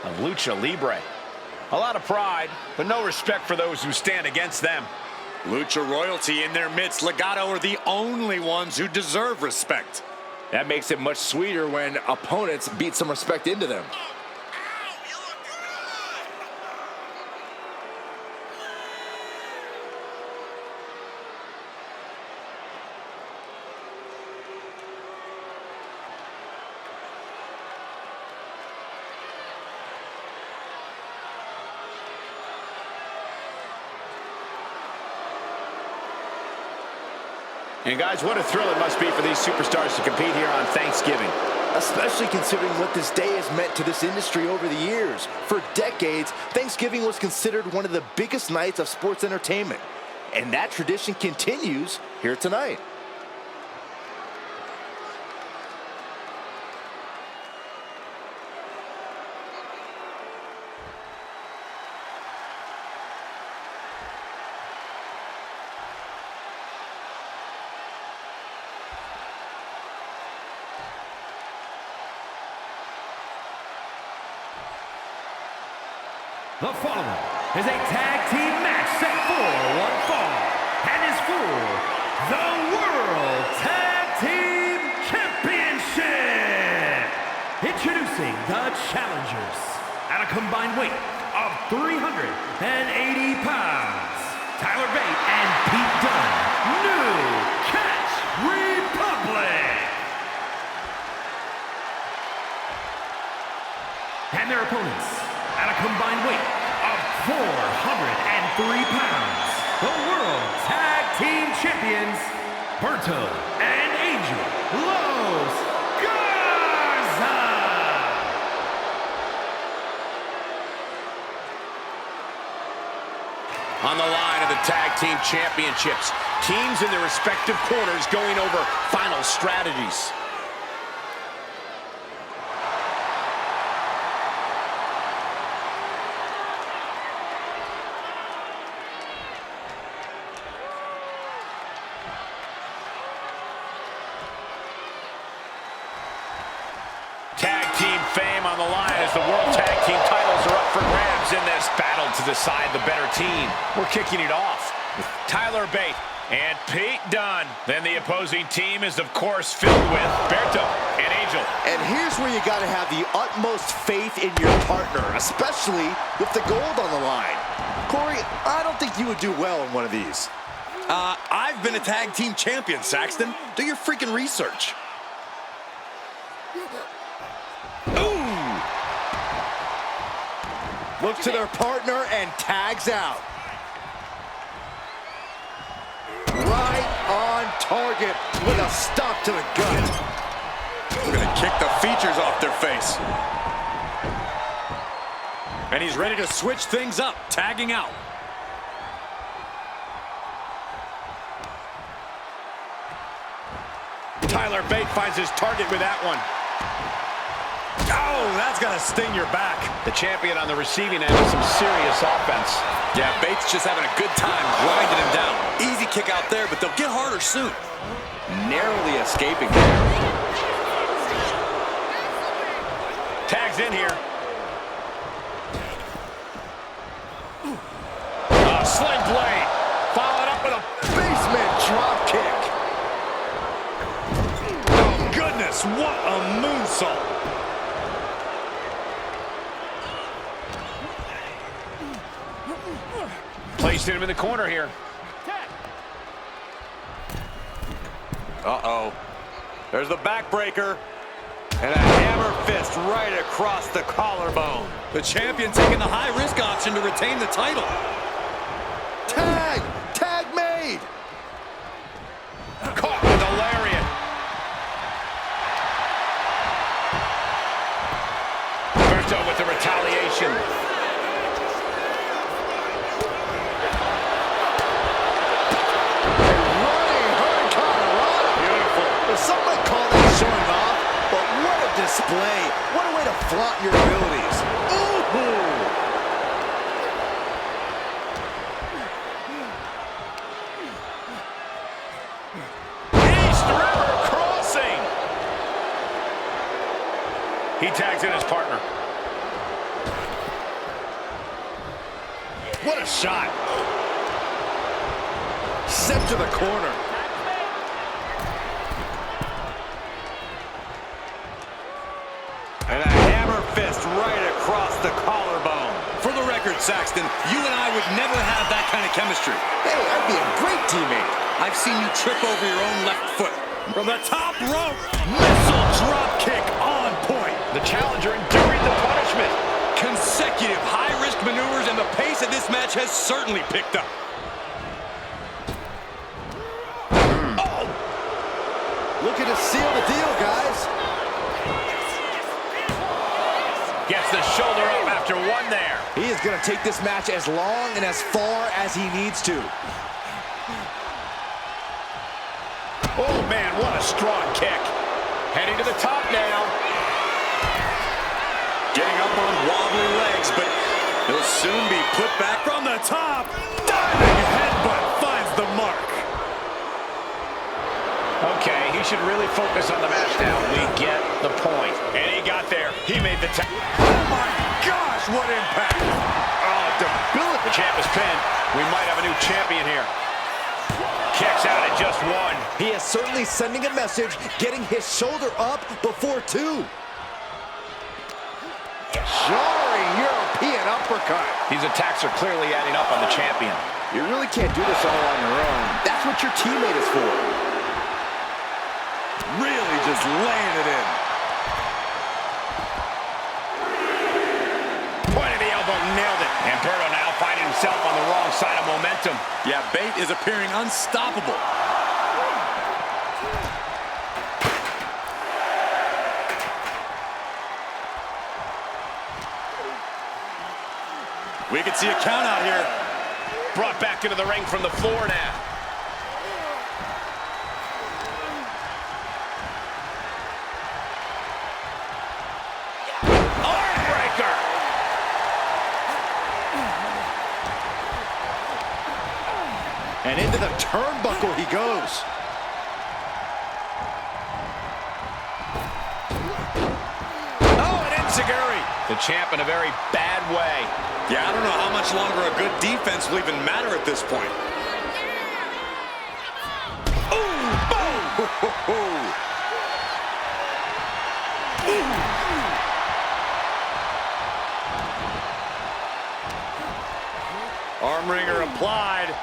Speaker 6: of Lucha Libre. A lot of pride, but no respect for those who stand against them.
Speaker 5: Lucha royalty in their midst. Legado are the only ones who deserve respect.
Speaker 8: That makes it much sweeter when opponents beat some respect into them.
Speaker 6: And guys, what a thrill it must be for these superstars to compete here on Thanksgiving.
Speaker 8: Especially considering what this day has meant to this industry over the years. For decades, Thanksgiving was considered one of the biggest nights of sports entertainment. And that tradition continues here tonight.
Speaker 1: The following is a tag team match set for one fall and is for the World Tag Team Championship. Introducing the challengers at a combined weight of 380 pounds. Tyler Bate and Pete Dunne, New Catch Republic. And their opponents at a combined weight of 403 pounds, the World Tag Team Champions, Humberto and Angel Los Garza.
Speaker 2: On the line of the Tag Team Championships, teams in their respective corners going over final strategies.
Speaker 6: Fame on the line as the World Tag Team titles are up for grabs in this battle to decide the better team. We're kicking it off with Tyler Bate and Pete Dunne. Then the opposing team is, of course, filled with Humberto and Angel.
Speaker 8: And here's where you got to have the utmost faith in your partner, especially with the gold on the line. Corey, I don't think you would do well in one of these.
Speaker 5: I've been a tag team champion, Saxton. Do your freaking research.
Speaker 8: Looks to their partner and tags out. Right on target with a stop to the gut.
Speaker 5: We're gonna kick the features off their face. And he's ready to switch things up, tagging out.
Speaker 6: Tyler Bate finds his target with that one.
Speaker 5: Oh, that's gonna sting your back.
Speaker 6: The champion on the receiving end of some serious offense.
Speaker 5: Yeah, Bates just having a good time grinding him down. Easy kick out there, but they'll get harder soon.
Speaker 8: Narrowly escaping there.
Speaker 6: Tags in here. Sling blade. Followed up with a
Speaker 8: Basement drop kick.
Speaker 5: Oh, goodness, what a moonsault.
Speaker 6: Placed him in the corner here.
Speaker 5: Uh-oh. There's the backbreaker. And a hammer fist right across the collarbone. The champion taking the high-risk option to retain the title.
Speaker 8: Tag! Tag made!
Speaker 6: Caught with a lariat. Humberto with the retaliation.
Speaker 8: Some might call that showing off, but what a display. What a way to flaunt your abilities. Ooh!
Speaker 6: East River crossing. He tags in his partner. What a shot.
Speaker 8: Sent to the corner.
Speaker 5: And a hammer fist right across the collarbone. For the record, Saxton, you and I would never have that kind of chemistry.
Speaker 8: Hey, I'd be a great teammate.
Speaker 5: I've seen you trip over your own left foot. From the top rope, missile drop kick on point.
Speaker 6: The challenger enduring the punishment.
Speaker 5: Consecutive high-risk maneuvers, and the pace of this match has certainly picked up.
Speaker 6: Oh!
Speaker 3: looking to seal the deal, guys.
Speaker 6: Gets the shoulder up after one there.
Speaker 3: He is going to take this match as long and as far as he needs to.
Speaker 6: Oh, man, what a strong kick. Heading to the top now.
Speaker 4: Getting up on wobbly legs, but he'll soon be put back
Speaker 5: From the top, diving headbutt finds the mark.
Speaker 6: Okay, he should really focus on the match now. We get the point. And he got there. He made the tap.
Speaker 5: Oh my gosh, what impact!
Speaker 6: Oh, debilitating. The champ is pinned. We might have a new champion here. Kicks out at just one.
Speaker 3: He is certainly sending a message, getting his shoulder up before two. Jarring European uppercut.
Speaker 6: These attacks are clearly adding up on the champion.
Speaker 3: You really can't do this all on your own. That's what your teammate is for.
Speaker 4: really just laying it in.
Speaker 6: Point of the elbow, nailed it. Humberto now finding himself on the wrong side of momentum.
Speaker 4: Yeah, Bate is appearing unstoppable. We can see a count out here.
Speaker 6: Brought back into the ring from the floor now. Armbreaker!
Speaker 3: And into the turnbuckle he goes.
Speaker 6: Oh, an enziguri. The champ in a very bad way.
Speaker 4: Yeah, I don't know how much longer a good defense will even matter at this point.
Speaker 6: Ooh, boom!
Speaker 5: Arm wringer applied.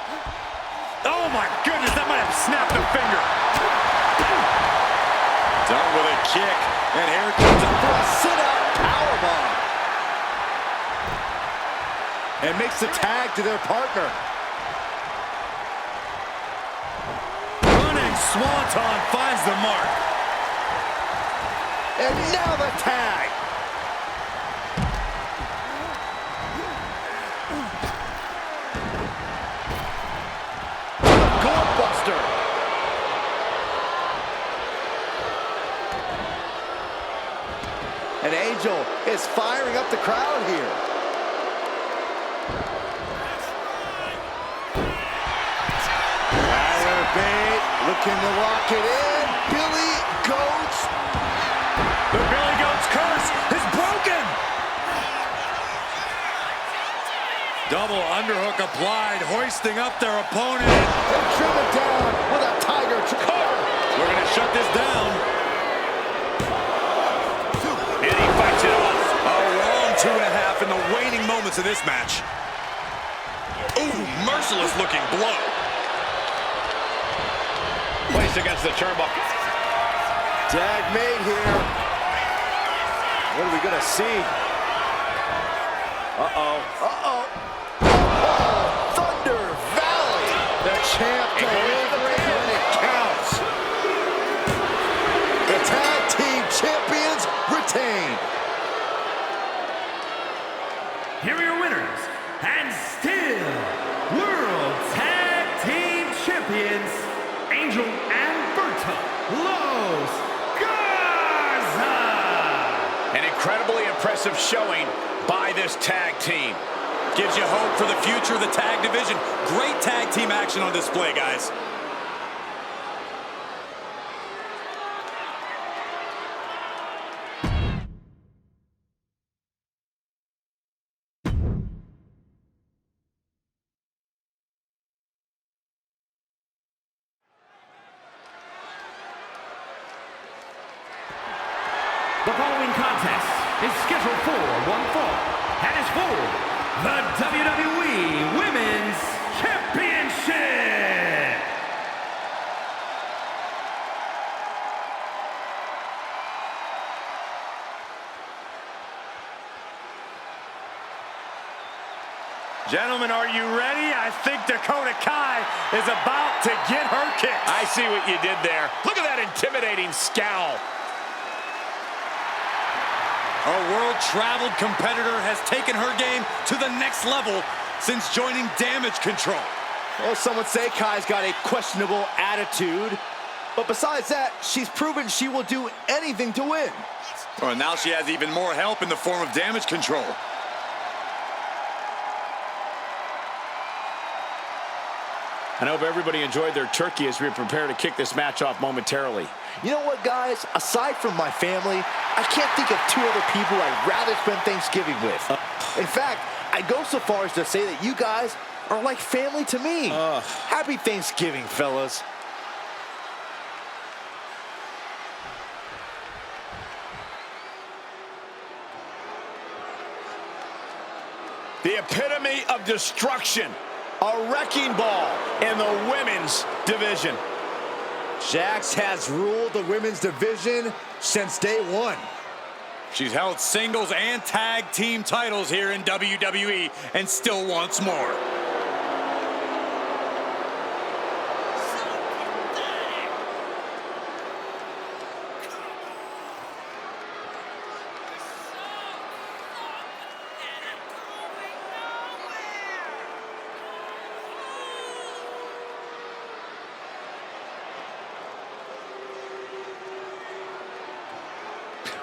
Speaker 5: Oh my goodness, that might have snapped a finger.
Speaker 4: Done with a kick, and here comes up for a sit-out powerbomb.
Speaker 3: And makes the tag to their partner.
Speaker 5: Running swanton finds the mark.
Speaker 3: And now the tag. Goldbuster. And Angel is firing up the crowd here. Bate looking to lock it in. Billy Goats.
Speaker 5: The Billy Goats curse is broken. Double underhook applied, hoisting up their opponent.
Speaker 3: And driven down with a tiger Jakara.
Speaker 5: We're going to shut this down.
Speaker 6: And he fights it off.
Speaker 4: A long 2.5 in the waning moments of this match. Ooh, merciless looking blow.
Speaker 6: Placed against the turnbuckle.
Speaker 3: Tag made here. What are we going to see? Uh-oh. Uh-oh. Oh, Thunder Valley. The champ delivering when it counts. The tag team champions retain.
Speaker 1: Here are your winners, and still World Tag Team Champions, Angel and Berta Los Garza.
Speaker 6: An incredibly impressive showing by this tag team.
Speaker 4: Gives you hope for the future of the tag division. Great tag team action on display, guys.
Speaker 1: The following contest is scheduled for one fall and is for the WWE Women's Championship.
Speaker 5: Gentlemen, are you ready? I think Dakota Kai is about to get her kicks.
Speaker 6: I see what you did there. Look at that intimidating scowl.
Speaker 5: Our world-traveled competitor has taken her game to the next level since joining Damage Control.
Speaker 8: Well, some would say Kai's got a questionable attitude. But besides that, she's proven she will do anything to win.
Speaker 5: Well, now she has even more help in the form of Damage Control.
Speaker 6: I hope everybody enjoyed their turkey as we prepare to kick this match off momentarily.
Speaker 8: You know what, guys? Aside from my family, I can't think of two other people I'd rather spend Thanksgiving with. In fact, I'd go so far as to say that you guys are like family to me. Happy Thanksgiving, fellas.
Speaker 6: The epitome of destruction. A wrecking ball in the women's division.
Speaker 3: Jax has ruled the women's division since day one.
Speaker 5: She's held singles and tag team titles here in WWE and still wants more.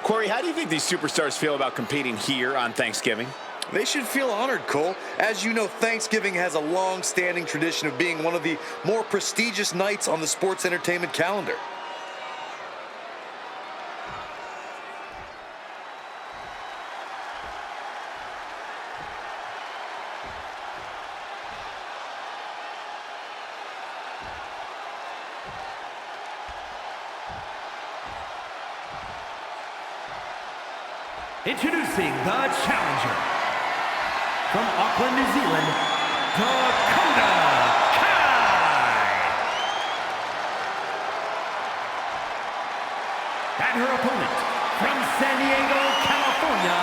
Speaker 6: Corey, how do you think these superstars feel about competing here on Thanksgiving?
Speaker 7: They should feel honored, Cole. As you know, Thanksgiving has a long-standing tradition of being one of the more prestigious nights on the sports entertainment calendar.
Speaker 1: Introducing the challenger from Auckland, New Zealand, Dakota Kai. And her opponent from San Diego, California,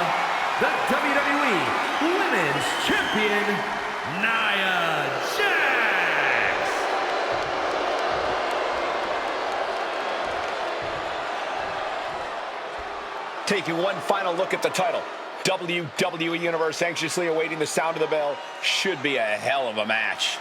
Speaker 1: the WWE Women's Champion, Nia Jax.
Speaker 6: Taking one final look at the title. WWE Universe anxiously awaiting the sound of the bell. Should be a hell of a match.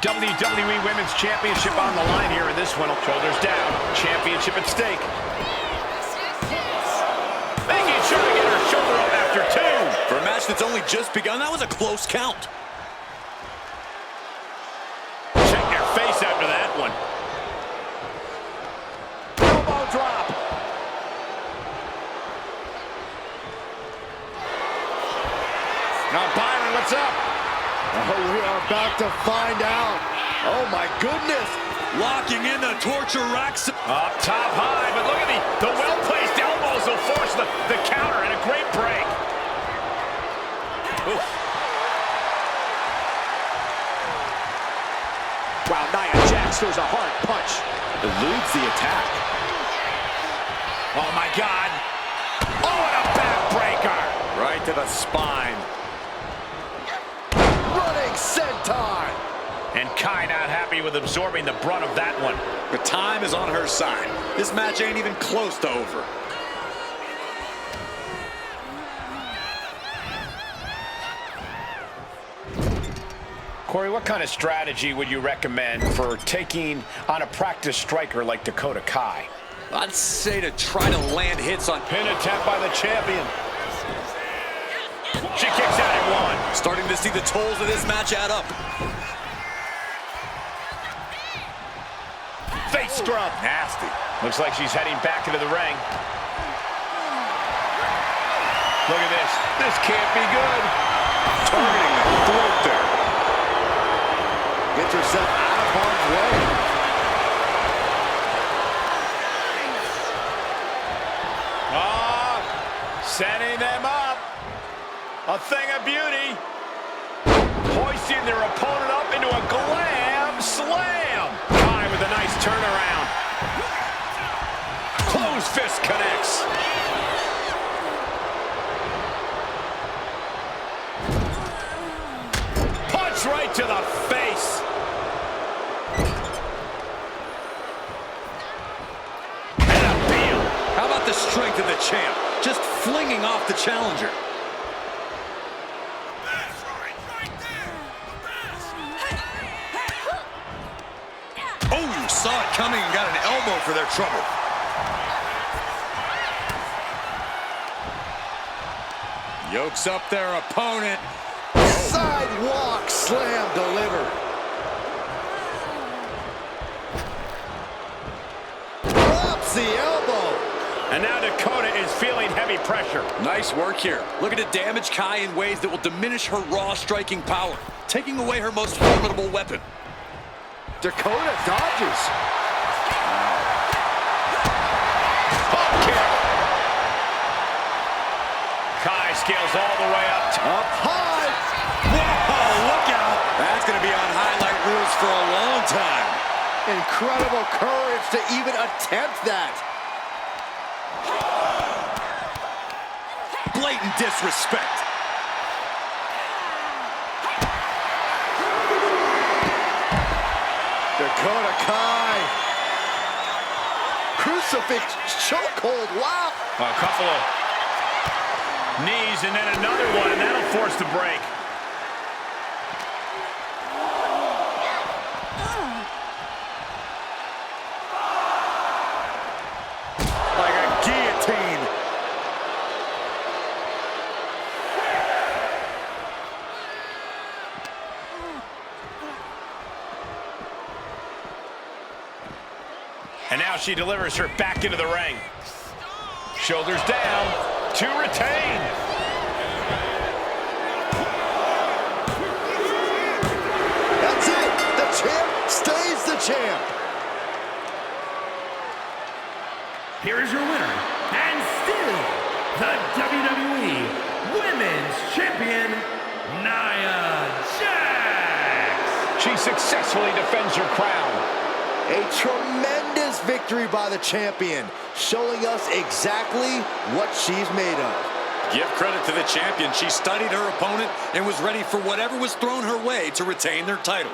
Speaker 6: WWE Women's Championship on the line here in this one. Shoulders down. Championship at stake. Making sure to get her shoulder up after two.
Speaker 5: For a match that's only just begun, that was a close count.
Speaker 6: Check your face after that one.
Speaker 8: Elbow drop.
Speaker 6: Now, Byron, what's up?
Speaker 3: Oh, we are about to find out. Oh, my goodness.
Speaker 5: Locking in the torture racks.
Speaker 6: Up top high, but look at the well-placed elbows will force the counter and a great break. Oof.
Speaker 8: Wow, Nia Jax throws a hard punch. Eludes the attack.
Speaker 6: Oh, my God. Oh, and a backbreaker.
Speaker 5: Right to the spine.
Speaker 3: Running senton.
Speaker 6: And Kai not happy with absorbing the brunt of that one.
Speaker 5: The time is on her side. This match ain't even close to over.
Speaker 6: Corey, what kind of strategy would you recommend for taking on a practiced striker like Dakota Kai?
Speaker 5: I'd say to try to land hits on...
Speaker 6: Pin attempt by the champion. She kicks out at one.
Speaker 5: Starting to see the tolls of this match add up.
Speaker 6: Face scrub.
Speaker 5: Nasty.
Speaker 6: Looks like she's heading back into the ring. Look at this. This can't be good.
Speaker 3: Targeting the throat there. Gets herself out of harm's way.
Speaker 6: Setting them up. A thing of beauty. hoisting their opponent up into a glam slam. Kai with a nice turnaround. Closed fist connects. Punch right to the face. And a heel.
Speaker 4: How about the strength of the champ? Just flinging off the challenger. Oh, you saw it coming and got an elbow for their trouble. Yokes up their opponent.
Speaker 3: Sidewalk slam delivered. Drops the elbow.
Speaker 6: And now Dakota is feeling heavy pressure.
Speaker 4: Nice work here. Looking to damage Kai in ways that will diminish her raw striking power, taking away her most formidable weapon.
Speaker 3: Dakota dodges.
Speaker 6: Pop kick. Kai scales all the way up.
Speaker 3: Up high.
Speaker 4: Whoa, look out. That's going to be on highlight reels for a long time.
Speaker 3: Incredible courage to even attempt that.
Speaker 4: Blatant disrespect.
Speaker 3: Dakota Kai. Crucifix chokehold. Wow.
Speaker 6: A couple of knees and then another one, and that'll force the break.
Speaker 3: Like a guillotine.
Speaker 6: And now she delivers her back into the ring. Shoulders down to retain.
Speaker 3: That's it. The champ stays the champ.
Speaker 1: Here is your winner, and still the WWE Women's Champion, Nia Jax.
Speaker 6: She successfully defends her crown.
Speaker 3: A tremendous victory by the champion, showing us exactly what she's made of.
Speaker 4: Give credit to the champion. She studied her opponent and was ready for whatever was thrown her way to retain their title.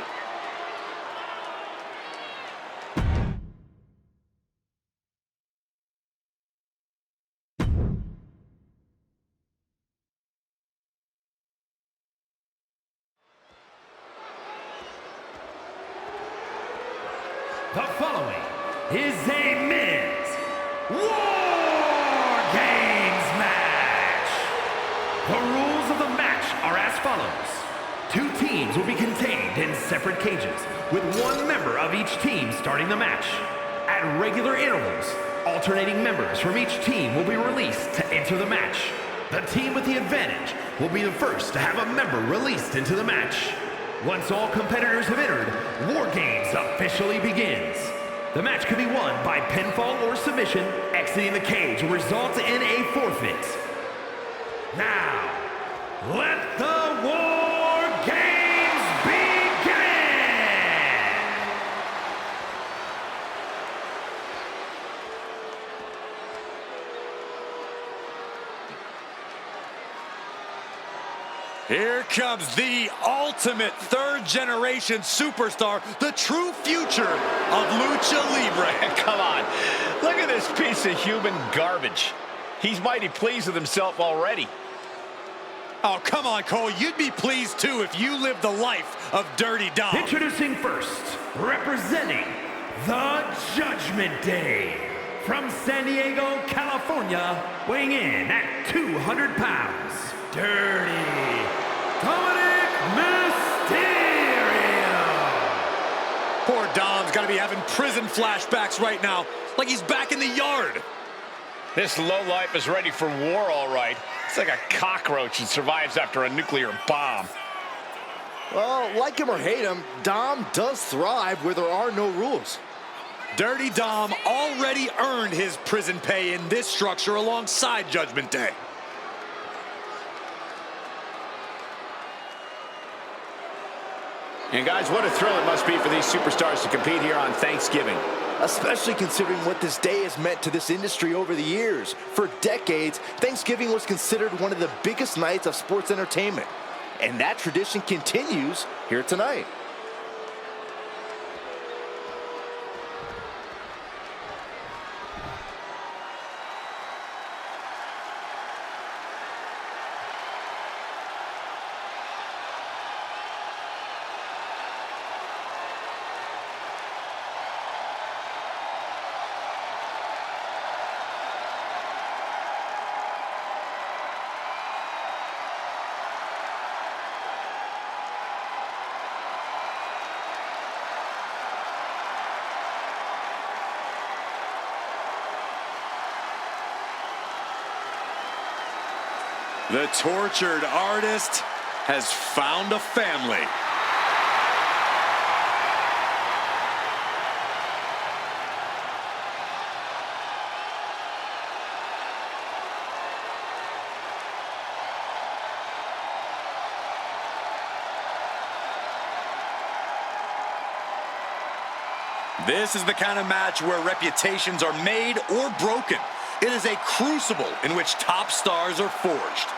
Speaker 1: The following is a men's War Games match. The rules of the match are as follows. 2 teams will be contained in separate cages, with 1 member of each team starting the match. At regular intervals, alternating members from each team will be released to enter the match. The team with the advantage will be the first to have a member released into the match. Once all competitors have entered, War Games officially begins. The match can be won by pinfall or submission. Exiting the cage will result in a forfeit. Now, let the War Games begin!
Speaker 5: Here comes the ultimate third-generation superstar, the true future of Lucha Libre.
Speaker 6: Come on, look at this piece of human garbage. He's mighty pleased with himself already.
Speaker 5: Oh, come on, Cole. You'd be pleased, too, if you lived the life of Dirty Dom.
Speaker 1: Introducing first, representing the Judgment Day, from San Diego, California, weighing in at 200 pounds, Dirty Dominik Mysterio.
Speaker 5: Poor Dom's got to be having prison flashbacks right now, like he's back in the yard.
Speaker 6: This lowlife is ready for war, all right. It's like a cockroach that survives after a nuclear bomb.
Speaker 3: Well, like him or hate him, Dom does thrive where there are no rules.
Speaker 5: Dirty Dom already earned his prison pay in this structure alongside Judgment Day.
Speaker 6: And guys, what a thrill it must be for these superstars to compete here on Thanksgiving.
Speaker 8: Especially considering what this day has meant to this industry over the years. For decades, Thanksgiving was considered one of the biggest nights of sports entertainment. And that tradition continues here tonight.
Speaker 5: The tortured artist has found a family. This is the kind of match where reputations are made or broken. It is a crucible in which top stars are forged.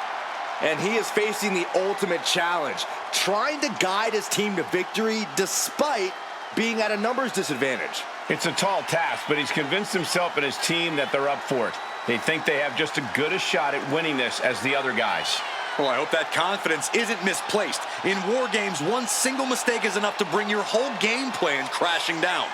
Speaker 8: And he is facing the ultimate challenge, trying to guide his team to victory despite being at a numbers disadvantage.
Speaker 6: It's a tall task, but he's convinced himself and his team that they're up for it. They think they have just as good a shot at winning this as the other guys.
Speaker 5: Well, I hope that confidence isn't misplaced. In war games, one single mistake is enough to bring your whole game plan crashing down.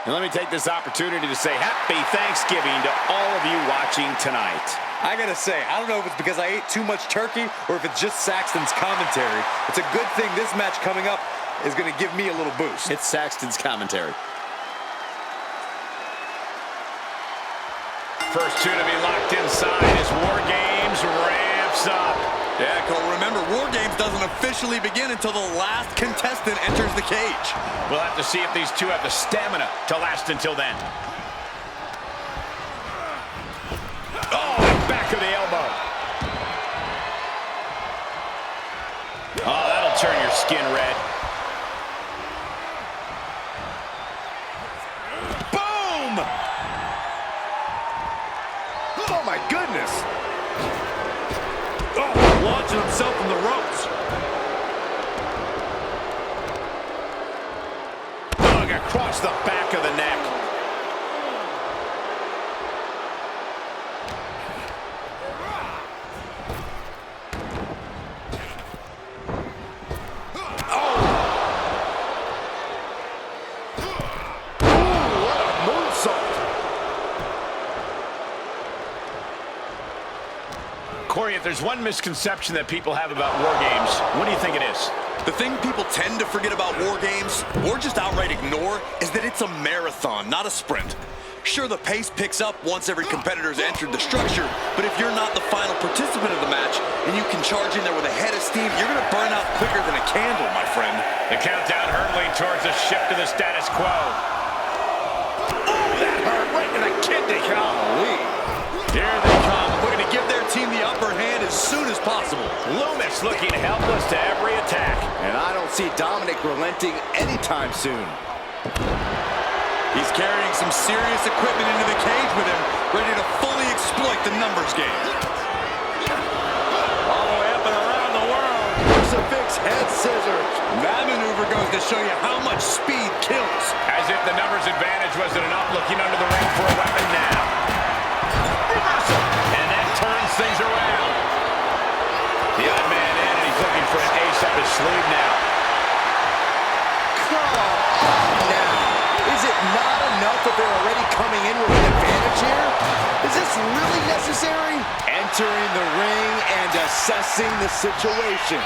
Speaker 6: And let me take this opportunity to say happy Thanksgiving to all of you watching tonight.
Speaker 7: I gotta say, I don't know if it's because I ate too much turkey or if it's just Saxton's commentary. It's a good thing this match coming up is gonna give me a little boost.
Speaker 6: It's Saxton's commentary. First two to be locked inside as War Games ramps up.
Speaker 5: Yeah, Cole, remember, War Games doesn't officially begin until the last contestant enters the cage.
Speaker 6: We'll have to see if these two have the stamina to last until then. Oh, back of the elbow. Oh, that'll turn your skin red. Boom!
Speaker 8: Oh my goodness!
Speaker 5: Oh, launching himself from the ropes.
Speaker 6: Bug across the back of the neck. Corey, if there's one misconception that people have about War Games, what do you think it is?
Speaker 5: The thing people tend to forget about War Games, or just outright ignore, is that it's a marathon, not a sprint. Sure, the pace picks up once every competitor's entered the structure, but if you're not the final participant of the match, and you can charge in there with a head of steam, you're gonna burn out quicker than a candle, my friend.
Speaker 6: The countdown hurtling towards a shift to the status quo. Oh, that hurt right in the kidney. Golly. Here they come,
Speaker 5: Looking to give their team the upper hand as soon as possible.
Speaker 6: Loomis looking helpless to every attack.
Speaker 8: And I don't see Dominik relenting anytime soon.
Speaker 5: He's carrying some serious equipment into the cage with him, ready to fully exploit the numbers game.
Speaker 6: All the way up and around the world.
Speaker 8: Crucifix head scissors.
Speaker 5: That maneuver goes to show you how much speed kills.
Speaker 6: As if the numbers advantage wasn't enough, looking under the ring for a weapon now. Reversal. And that turns things around. The odd man in, and he's looking for an ace up his sleeve now.
Speaker 8: Come on now. Is it not enough that they're already coming in with an advantage here? Is this really necessary? Entering the ring and assessing the situation.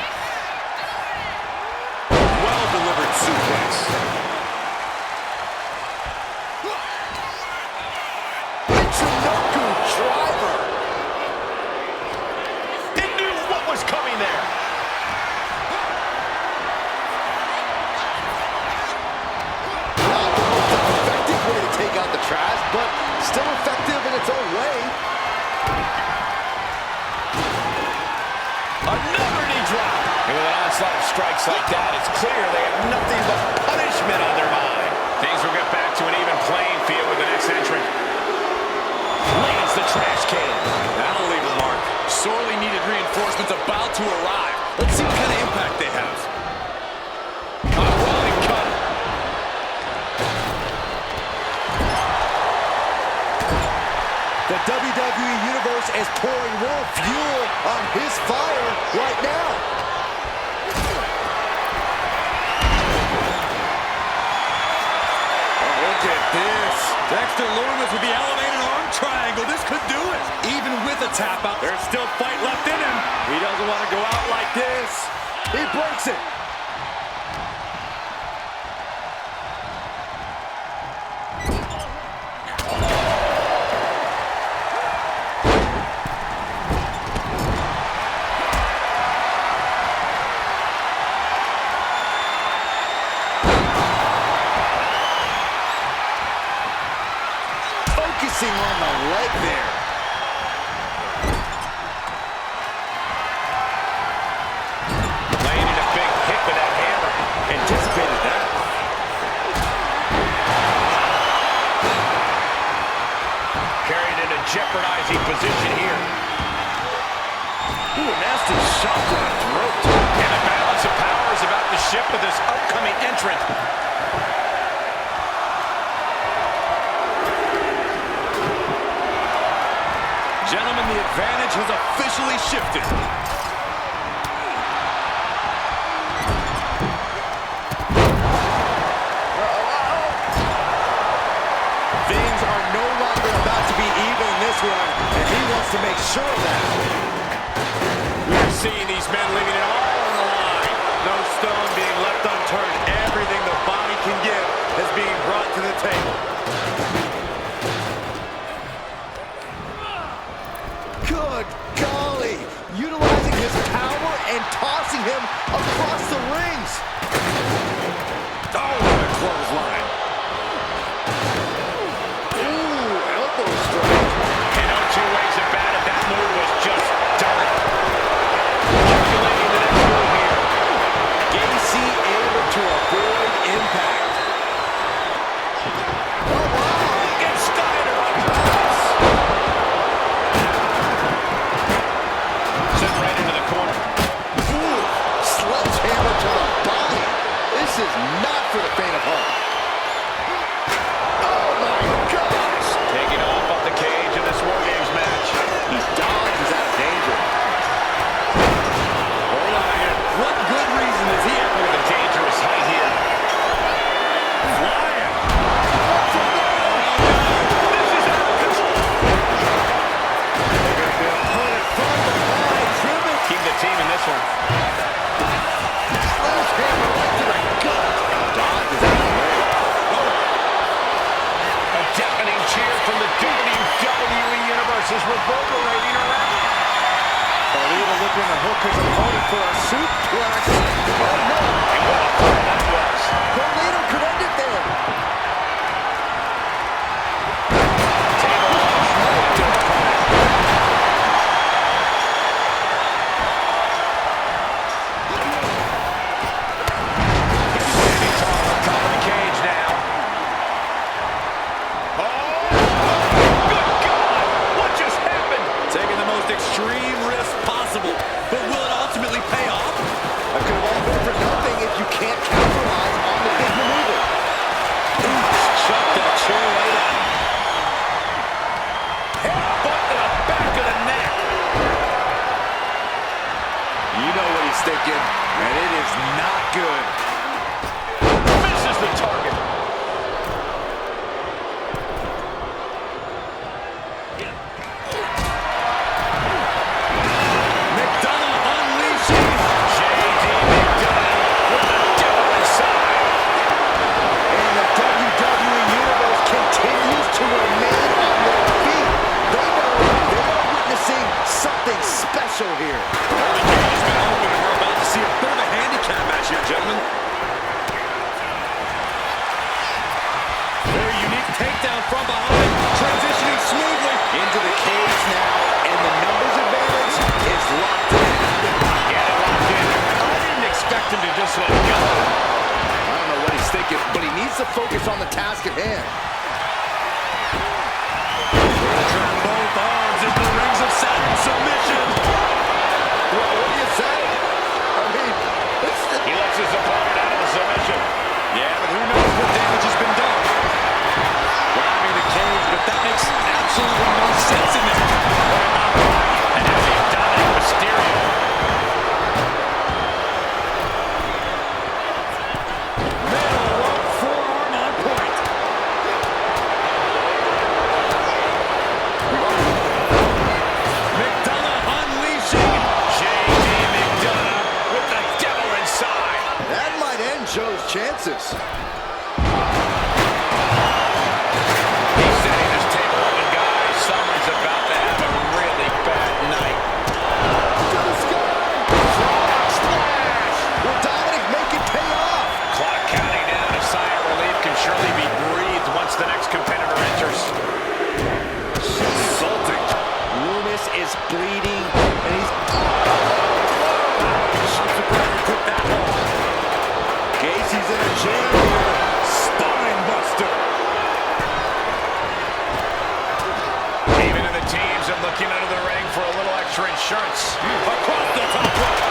Speaker 5: Well-delivered suplex.
Speaker 8: Michinoku driver.
Speaker 6: He knew what was coming there.
Speaker 8: Not the most effective way to take out the trash, but still effective in its own way.
Speaker 6: strikes like that, it's clear they have nothing but punishment on their mind. Things will get back to an even playing field with the next entrant. Lands the trash can.
Speaker 4: That'll leave a mark. Sorely needed reinforcements about to arrive. Let's see what kind of impact they have. A rolling cut.
Speaker 3: The WWE Universe is pouring more fuel on his fire right now.
Speaker 4: Oh, look at this. Dexter Loomis with the elevated arm triangle. This could do it. Even with a tap out, there's still fight left in him.
Speaker 3: He doesn't want to go out like this. He breaks it.
Speaker 8: Focusing on the leg there.
Speaker 6: Laying in a big hit with that hammer.
Speaker 8: Anticipated that.
Speaker 6: Carried in a jeopardizing position here.
Speaker 8: Ooh, a nasty shot to the throat.
Speaker 6: And the balance of power is about to shift with this upcoming entrant.
Speaker 4: Gentlemen, the advantage has officially shifted.
Speaker 3: Things are no longer about to be even in this one, and he wants to make sure of that.
Speaker 4: We're seeing these men leaving it all on the line. No stone being left unturned. Everything the body can give is being brought to the table.
Speaker 3: Good golly! Utilizing his power and tossing him across the rings.
Speaker 4: Oh, what a clothesline.
Speaker 3: Ooh, elbow strike.
Speaker 6: And no two ways about it, that move was just dirt. Calculating the next move here.
Speaker 3: Gacy able to avoid impact. Oh, wow!
Speaker 6: And Steiner on sent right into the corner.
Speaker 3: Ooh, sledgehammer to the body. This is not for the faint of heart. Oh, my gosh!
Speaker 6: Taking off the cage in this War Games match.
Speaker 3: He dodges out of danger.
Speaker 4: Hold on here. What good reason does he have
Speaker 6: With a dangerous height here.
Speaker 4: flying?
Speaker 6: This is out of control. Keep the team in this one.
Speaker 3: Sledgehammer right to the gut. Dodges out of the way.
Speaker 6: A deafening cheer from the WWE Universe is reverberating around.
Speaker 3: Carlito looking to hook his opponent for a suplex. Oh, no!
Speaker 6: And what a throw that was.
Speaker 3: Carlito could end it there.
Speaker 6: Table launch right to the opponent. He's standing tall on top of the cage now. Oh! Good God! What just happened?
Speaker 4: Taking the most extreme risk possible. But will it ultimately pay off?
Speaker 3: That could have all been for nothing if you can't capitalize on the big maneuver.
Speaker 4: Chuck that chair right out.
Speaker 6: Headbutt to the back of the neck.
Speaker 3: You know what he's thinking, and it is not good.
Speaker 6: Misses the target.
Speaker 4: McDonagh unleashing.
Speaker 6: J.D. McDonagh with the devil inside.
Speaker 3: And the WWE Universe continues to remain on their feet. They know they are witnessing something special here.
Speaker 4: The cage has been open, and we're about to see a bit of a handicap match here, gentlemen.
Speaker 7: focus on the task at hand.
Speaker 3: Trap both arms into the rings of Saturn submission.
Speaker 7: What do you say? I mean,
Speaker 6: He lets his opponent out of the submission.
Speaker 3: Yeah, but who knows what damage has been done. Grabbing the cage, but that makes absolutely no sense in this.
Speaker 6: And now the Dominik Mysterio.
Speaker 3: Middle rope forearm on point. McDonagh unleashing.
Speaker 6: J.D. McDonagh with the devil inside.
Speaker 7: that might end Joe's chances.
Speaker 6: He's setting this table up, and guys, someone's about to have a really bad night.
Speaker 7: Will Dominik make it pay off?
Speaker 6: Clock counting down. A sigh of relief can surely be breathed once the next competitor enters.
Speaker 8: Insulting. Loomis is bleeding, and he's...
Speaker 3: Took that long.
Speaker 8: Casey's in a jam here.
Speaker 3: Spine buster.
Speaker 6: Even in the teams are looking under the ring for a little extra insurance.
Speaker 3: Across the top rope.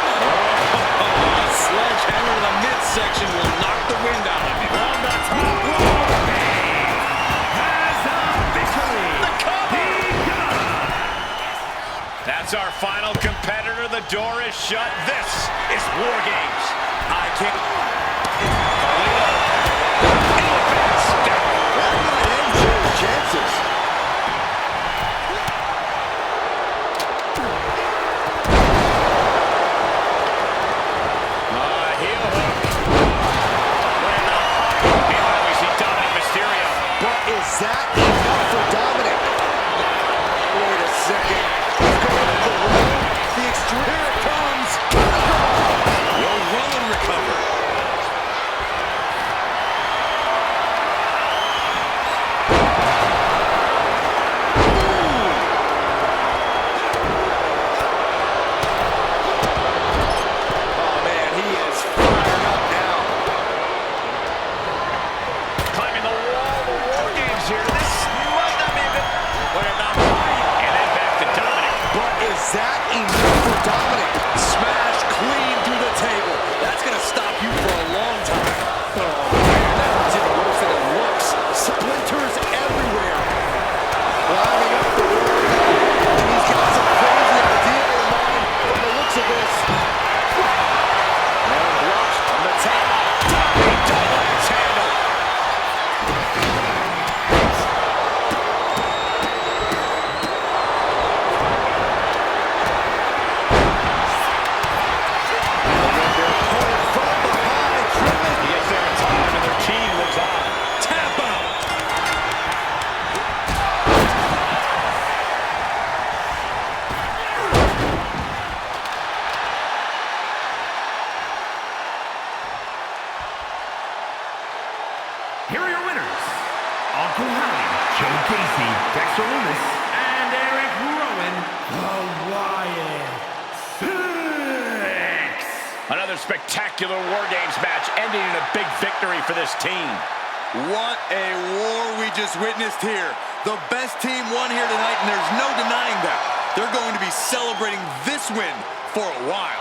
Speaker 3: A sledgehammer to the midsection will knock the wind out of you. On the top rope.
Speaker 1: Has a victory.
Speaker 3: The cover.
Speaker 6: That's our final competitor. The door is shut. This is War Games.
Speaker 3: I can't.
Speaker 6: Carlito. Elephant step.
Speaker 7: That might end Joe's chances.
Speaker 6: Heel hook. Meanwhile, we see Dominik Mysterio.
Speaker 7: But is that enough for Dominik? Wait a second. He's going to the room. The extreme.
Speaker 3: Here it comes. Will Rowan recover?
Speaker 7: Oh, man, he is fired up now.
Speaker 6: Climbing the wall. The War Games here. This might not be a good. What about and then back to Dominik.
Speaker 7: But is that enough for Dominik?
Speaker 3: Smash clean through the table. That's going to stop you for a long time.
Speaker 7: Oh, man, that was even worse than it looks. Splinters everywhere. Climbing up the wall. He's got some crazy idea in mind from the looks of this. And blocked on the top.
Speaker 6: Double axe handle. He gets there in time, and their team lives on.
Speaker 3: Tap out.
Speaker 1: Here are your winners. Uncle Howie, Joe Casey, Dexter Loomis, and Eric Rowan, the Wyatt Six.
Speaker 6: Another spectacular War Games match ending in a big victory for this team.
Speaker 5: What a war we just witnessed here. The best team won here tonight, and there's no denying that. They're going to be celebrating this win for a while.